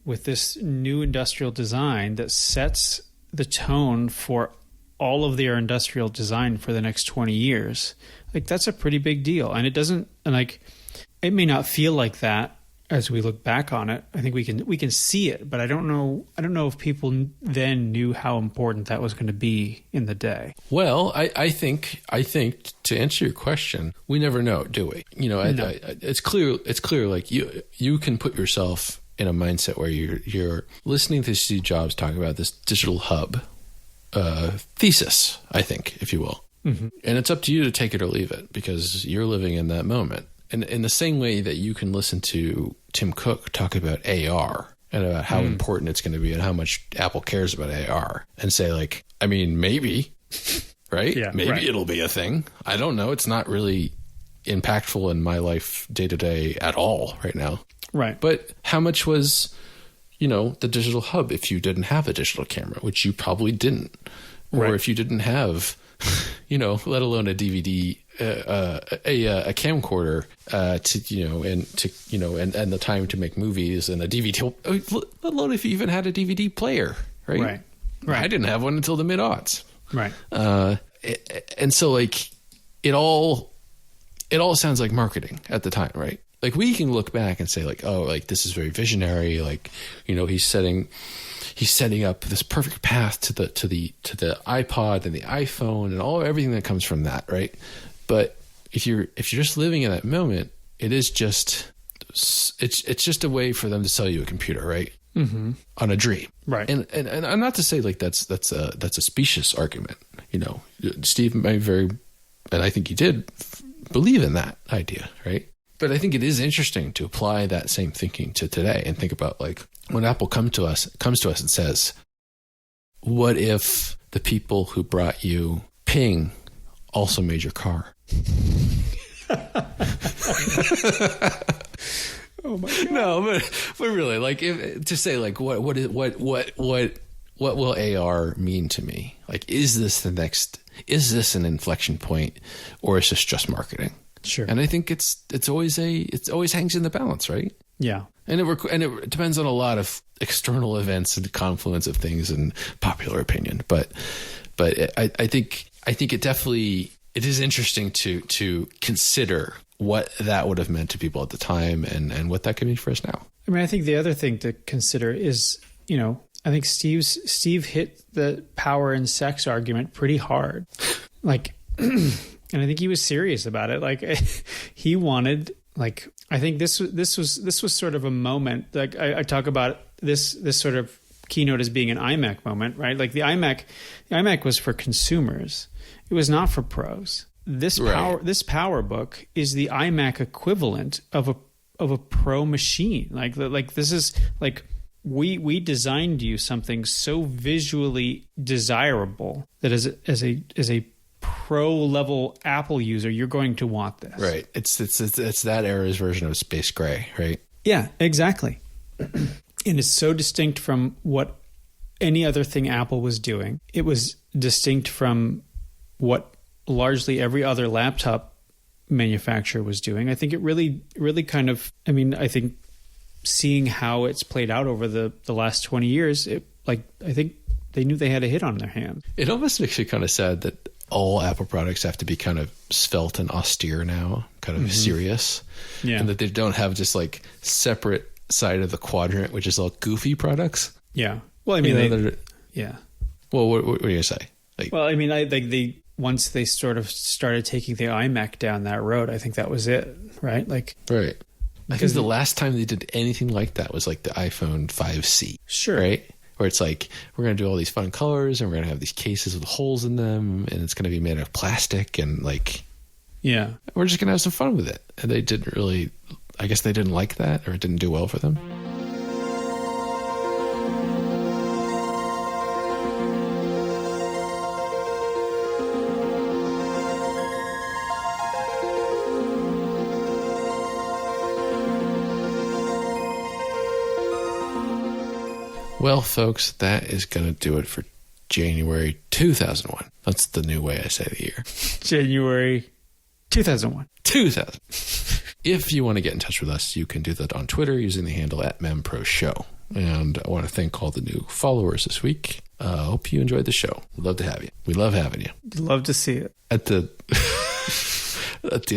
Speaker 3: with this new industrial design that sets the tone for all of their industrial design for the next 20 years. That's a pretty big deal, and it doesn't. And it may not feel like that as we look back on it, I think we can see it, but I don't know if people then knew how important that was going to be in the day.
Speaker 2: Well, I think to answer your question, we never know, do we? No. It's clear. Like you can put yourself in a mindset where you're listening to Steve Jobs talk about this digital hub thesis, I think, if you will. Mm-hmm. And it's up to you to take it or leave it because you're living in that moment. And in the same way that you can listen to Tim Cook talk about AR and about how important it's going to be and how much Apple cares about AR and say, like, I mean, maybe, right? Yeah, maybe it'll be a thing. I don't know. It's not really impactful in my life day to day at all right now.
Speaker 3: Right.
Speaker 2: But how much was, the digital hub if you didn't have a digital camera, which you probably didn't, or if you didn't have, let alone a DVD, a camcorder, and the time to make movies and a DVD, let alone if you even had a DVD player, right? Right. I didn't have one until the mid-aughts.
Speaker 3: Right.
Speaker 2: And so like it all sounds like marketing at the time, right? Like we can look back and say like, oh, like this is very visionary. Like, he's setting up this perfect path to the iPod and the iPhone and everything that comes from that, right? But if you're just living in that moment, it's just a way for them to sell you a computer, right? Mm-hmm. On a dream,
Speaker 3: right?
Speaker 2: And I'm not to say like that's a specious argument. Steve may and I think he did believe in that idea, right? But I think it is interesting to apply that same thinking to today and think about like when Apple comes to us and says, what if the people who brought you Ping also made your car?
Speaker 3: Oh my God.
Speaker 2: No, but really, like to say like what will AR mean to me? Like, is this an inflection point, or is this just marketing?
Speaker 3: Sure.
Speaker 2: And I think it always hangs in the balance, right?
Speaker 3: Yeah.
Speaker 2: And it depends on a lot of external events and confluence of things and popular opinion. But I think it is interesting to consider what that would have meant to people at the time and what that could mean for us now.
Speaker 3: I mean, I think the other thing to consider is, I think Steve hit the power and sex argument pretty hard. Like, and I think he was serious about it. Like he wanted, like, I think this was sort of a moment. Like I talk about this sort of keynote as being an iMac moment, right? Like the iMac was for consumers. It was not for pros. This PowerBook is the iMac equivalent of a pro machine. Like this is like we designed you something so visually desirable that as a pro level Apple user, you're going to want this.
Speaker 2: Right. It's that era's version of Space Gray, right?
Speaker 3: Yeah, exactly. And it's so distinct from what any other thing Apple was doing. It was distinct from what largely every other laptop manufacturer was doing. I think it really, really kind of, I think seeing how it's played out over the last 20 years, I think they knew they had a hit on their hands.
Speaker 2: It almost makes me kind of sad that all Apple products have to be kind of svelte and austere now, kind of serious. Yeah. And that they don't have just like separate side of the quadrant, which is all goofy products.
Speaker 3: Yeah. Well, I mean, yeah.
Speaker 2: Well, what are you going to say? Like,
Speaker 3: well, I mean, once they sort of started taking the iMac down that road, I think that was it, right? Like,
Speaker 2: right. I think the last time they did anything like that was like the iPhone 5C.
Speaker 3: Sure.
Speaker 2: Right? Where it's like, we're going to do all these fun colors and we're going to have these cases with holes in them and it's going to be made of plastic and like,
Speaker 3: yeah,
Speaker 2: we're just going to have some fun with it. And they didn't really, I guess they didn't like that, or it didn't do well for them. Well, folks, that is going to do it for January 2001. That's the new way I say the year.
Speaker 3: January 2001.
Speaker 2: 2000. If you want to get in touch with us, you can do that on Twitter using the handle @MemProShow. And I want to thank all the new followers this week. Hope you enjoyed the show. We'd love to have you. We love having you.
Speaker 3: Love to see it.
Speaker 2: At the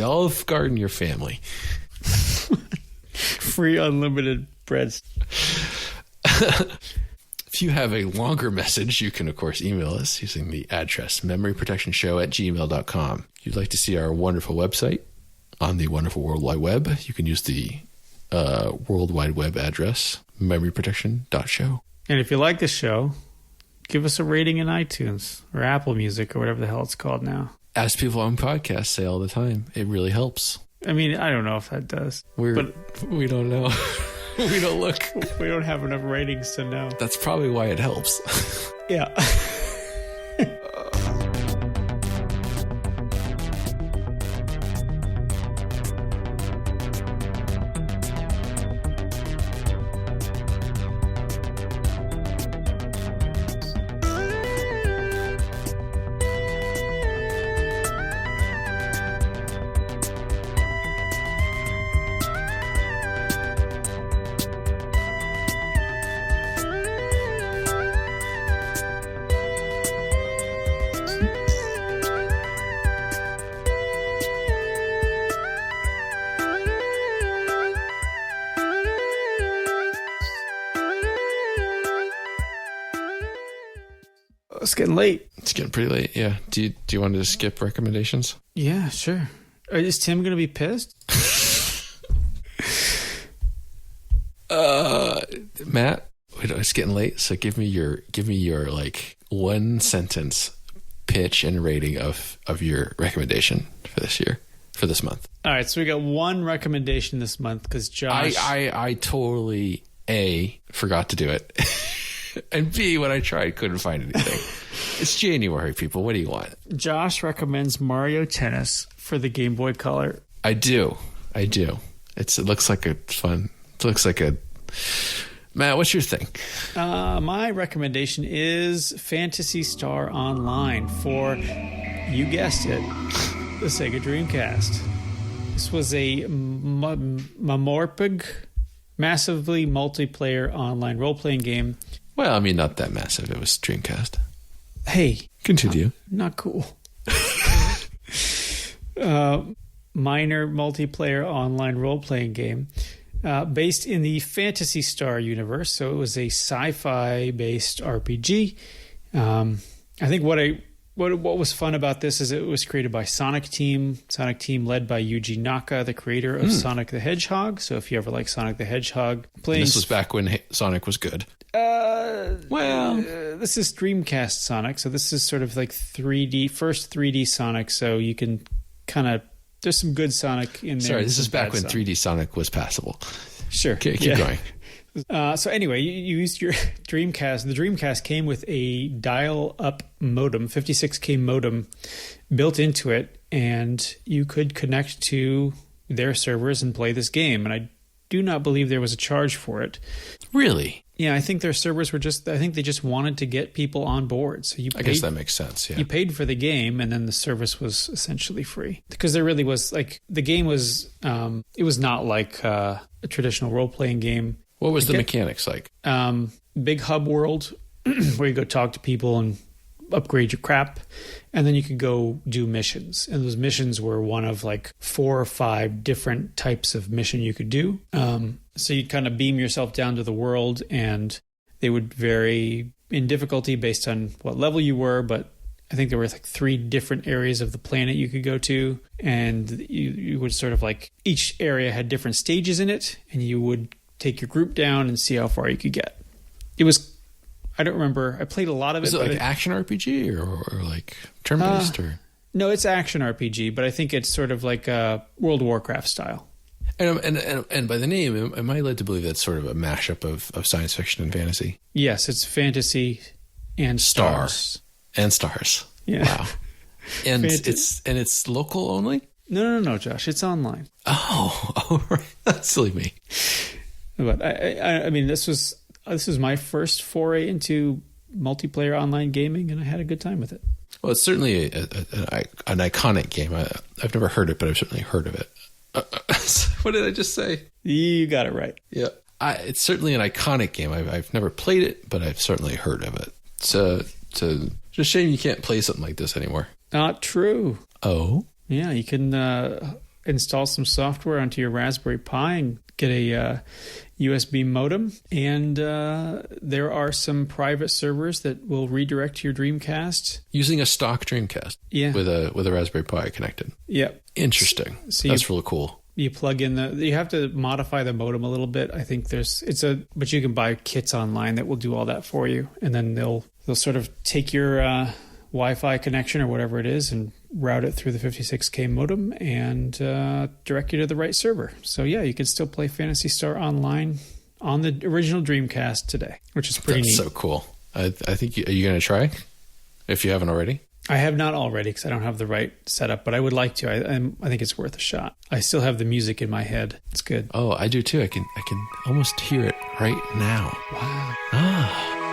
Speaker 2: Olive Garden, your family.
Speaker 3: Free unlimited breads.
Speaker 2: If you have a longer message, you can, of course, email us using the address memoryprotectionshow@gmail.com. If you'd like to see our wonderful website on the wonderful World Wide Web, you can use the World Wide Web address, memoryprotection.show.
Speaker 3: And if you like the show, give us a rating in iTunes or Apple Music or whatever the hell it's called now.
Speaker 2: As people on podcasts say all the time, it really helps.
Speaker 3: I mean, I don't know if that does.
Speaker 2: We don't know. We don't look.
Speaker 3: We don't have enough ratings to know.
Speaker 2: That's probably why it helps.
Speaker 3: Yeah. It's getting late.
Speaker 2: It's getting pretty late, yeah. Do you want to just skip recommendations?
Speaker 3: Yeah, sure. Is Tim going to be pissed?
Speaker 2: Matt, it's getting late, so give me your like one sentence pitch and rating of your recommendation for this month.
Speaker 3: All right, so we got one recommendation this month because Josh...
Speaker 2: I totally, A, forgot to do it. And B, when I tried, couldn't find anything. It's January, people. What do you want?
Speaker 3: Josh recommends Mario Tennis for the Game Boy Color.
Speaker 2: I do. It looks like a fun... It looks like a... Matt, what's your thing?
Speaker 3: My recommendation is Phantasy Star Online for, you guessed it, the Sega Dreamcast. This was a MMORPG, massively multiplayer online role-playing game.
Speaker 2: Well, I mean, not that massive. It was Dreamcast.
Speaker 3: Hey.
Speaker 2: Continue.
Speaker 3: Not cool. Minor multiplayer online role-playing game based in the Phantasy Star universe. So it was a sci-fi based RPG. I think what was fun about this is it was created by Sonic Team led by Yuji Naka, the creator of Sonic the Hedgehog. So if you ever like Sonic the Hedgehog,
Speaker 2: this was back when Sonic was good.
Speaker 3: This is Dreamcast Sonic, so this is sort of like first 3D Sonic, so you can kind of, there's some good Sonic in there.
Speaker 2: Sorry, this is back when 3D Sonic was passable.
Speaker 3: Sure.
Speaker 2: Keep going.
Speaker 3: So anyway, you used your Dreamcast. The Dreamcast came with a dial-up modem, 56K modem built into it, and you could connect to their servers and play this game, and I do not believe there was a charge for it.
Speaker 2: Really?
Speaker 3: Yeah, I think their servers were they just wanted to get people on board. So I
Speaker 2: guess that makes sense, yeah.
Speaker 3: You paid for the game, and then the service was essentially free. Because there really was, like, the game was, it was not like a traditional role-playing game.
Speaker 2: What was the mechanics like?
Speaker 3: Big hub world where you go talk to people and upgrade your crap, and then you could go do missions. And those missions were one of like 4 or 5 different types of mission you could do. So you'd kind of beam yourself down to the world, and they would vary in difficulty based on what level you were, but I think there were like 3 different areas of the planet you could go to, and you would sort of like, each area had different stages in it, and you would take your group down and see how far you could get. It was, I don't remember, I played a lot of it.
Speaker 2: Is it like action RPG or like turn-based?
Speaker 3: No, it's action RPG, but I think it's sort of like a World of Warcraft style.
Speaker 2: And by the name, am I led to believe that's sort of a mashup of science fiction and fantasy?
Speaker 3: Yes, it's fantasy and stars.
Speaker 2: And stars.
Speaker 3: Yeah.
Speaker 2: Wow. And it's local only?
Speaker 3: No, Josh. It's online.
Speaker 2: Oh, right. That's silly me.
Speaker 3: But I mean, this was my first foray into multiplayer online gaming, and I had a good time with it.
Speaker 2: Well, it's certainly an iconic game. I've never heard it, but I've certainly heard of it. What did I just say?
Speaker 3: You got it right.
Speaker 2: Yeah. It's certainly an iconic game. I've never played it, but I've certainly heard of it. It's a shame you can't play something like this anymore.
Speaker 3: Not true.
Speaker 2: Oh?
Speaker 3: Yeah, you can install some software onto your Raspberry Pi and get a USB modem. And there are some private servers that will redirect to your Dreamcast.
Speaker 2: Using a stock Dreamcast with a Raspberry Pi connected.
Speaker 3: Yep.
Speaker 2: Interesting. So that's really cool.
Speaker 3: You plug in you have to modify the modem a little bit. I think but you can buy kits online that will do all that for you. And then they'll sort of take your Wi-Fi connection or whatever it is and route it through the 56K modem and direct you to the right server. So yeah, you can still play Phantasy Star online on the original Dreamcast today, which is pretty neat.
Speaker 2: That's so cool. I think, are you going to try if you haven't already?
Speaker 3: I have not already because I don't have the right setup, but I would like to. I think it's worth a shot. I still have the music in my head. It's good.
Speaker 2: Oh, I do too. I can almost hear it right now.
Speaker 3: Wow.
Speaker 2: Ah.